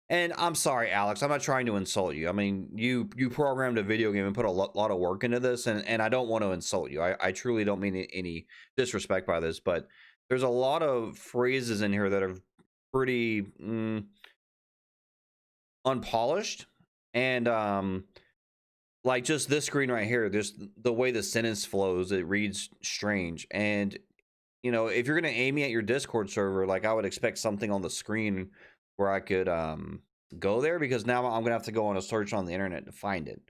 I'm sorry, Alex, I'm not trying to insult you. I mean, you programmed a video game and put a lot of work into this, and I don't want to insult you. I truly don't mean any disrespect by this, but there's a lot of phrases in here that are pretty unpolished, and like just this screen right here, there's the way the sentence flows, it reads strange. And you know, if you're gonna aim me at your Discord server, like I would expect something on the screen where I could go there, because now I'm gonna have to go on a search on the internet to find it.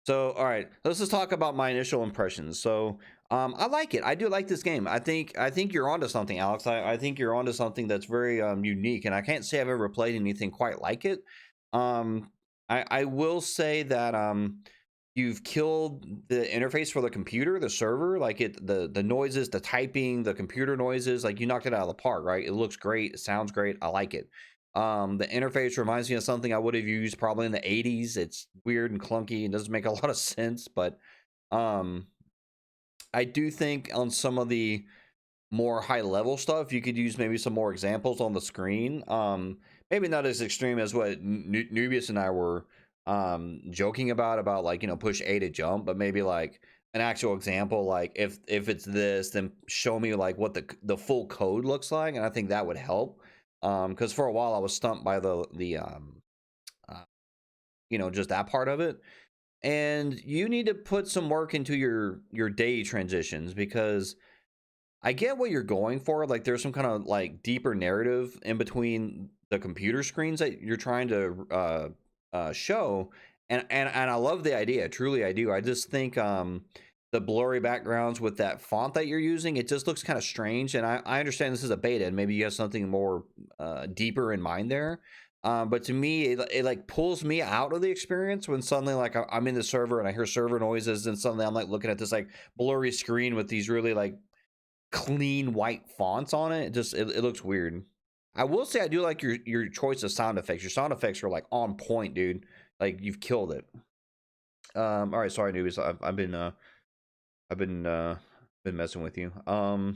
So all right, let's just talk about my initial impressions. So I like it. I do like this game. I think you're onto something, Alex. I think you're onto something that's very unique, and I can't say I've ever played anything quite like it. um I will say that you've killed the interface for the computer, the server, like the noises, the typing, the computer noises, like you knocked it out of the park, right? It looks great, it sounds great, I like it. The interface reminds me of something I would have used probably in the 80s. It's weird and clunky and doesn't make a lot of sense, but um I do think on some of the more high level stuff you could use maybe some more examples on the screen. Maybe not as extreme as what Nubius and I were joking about, like, you know, push A to jump, but maybe like an actual example, like if it's this, then show me like what the full code looks like, and I think that would help. Because for a while I was stumped by the uh, you know, just that part of it. And you need to put some work into your day transitions, because I get what you're going for. Like there's some kind of like deeper narrative in between the computer screens that you're trying to show, and I love the idea. Truly, I do. I just think the blurry backgrounds with that font that you're using, it just looks kind of strange. And I understand this is a beta, and maybe you have something more deeper in mind there. But to me, it like pulls me out of the experience when suddenly like I'm in the server and I hear server noises, and suddenly I'm like looking at this like blurry screen with these really like clean white fonts on it. It just it looks weird. I will say I do like your choice of sound effects. Your sound effects are like on point, dude. Like you've killed it. All right, sorry, newbies. I've been messing with you. A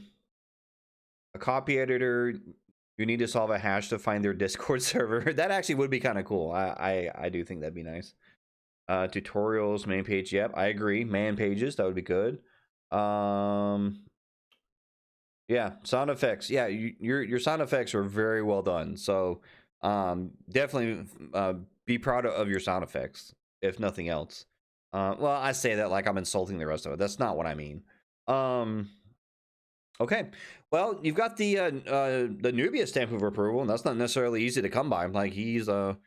copy editor. You need to solve a hash to find their Discord server. That actually would be kind of cool. I do think that'd be nice. Tutorials, main page. Yep, I agree. Man pages, that would be good. Yeah, sound effects. Yeah, your sound effects are very well done. So, definitely be proud of your sound effects, if nothing else. Well, I say that like I'm insulting the rest of it. That's not what I mean. Okay. Well, you've got the Nubia stamp of approval, and that's not necessarily easy to come by. Like he's you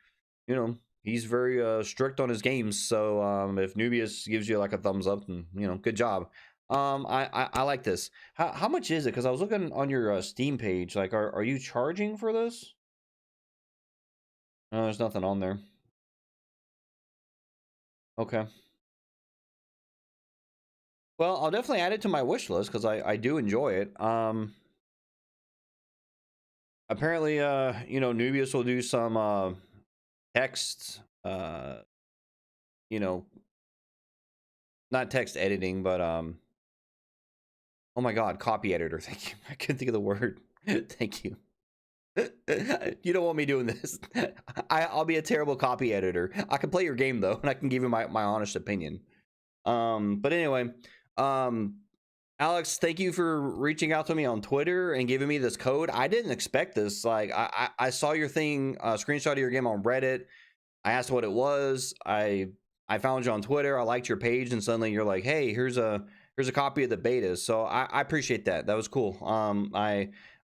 know, he's very strict on his games. So if Nubius gives you like a thumbs up, then you know, good job. I like this. How much is it? Because I was looking on your Steam page. Like, are you charging for this? No, there's nothing on there. Okay. Well, I'll definitely add it to my wish list because I do enjoy it. Apparently, you know, Nubius will do some text, you know, not text editing, but oh my God, copy editor. Thank you. I couldn't think of the word. Thank you. You don't want me doing this. I'll be a terrible copy editor. I can play your game though, and I can give you my honest opinion. But anyway, um, Alex, thank you for reaching out to me on Twitter and giving me this code. I didn't expect this. Like, I saw your thing, screenshot of your game on Reddit. I asked what it was. I found you on Twitter. I liked your page, and suddenly you're like, "Hey, here's a copy of the beta." So I appreciate that. That was cool.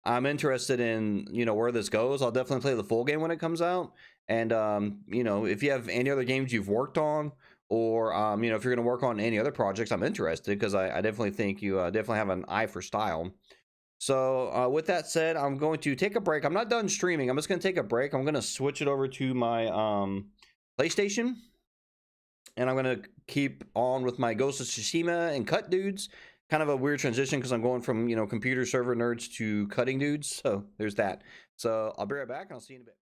I'm interested in where this goes. I'll definitely play the full game when it comes out. And if you have any other games you've worked on, or if you're going to work on any other projects, I'm interested because I definitely think you definitely have an eye for style. So with that said, I'm going to take a break. I'm not done streaming. I'm just going to take a break. I'm going to switch it over to my PlayStation, and I'm going to keep on with my Ghost of Tsushima and Cut Dudes. Kind of a weird transition because I'm going from computer server nerds to cutting dudes. So there's that. So I'll be right back, and I'll see you in a bit.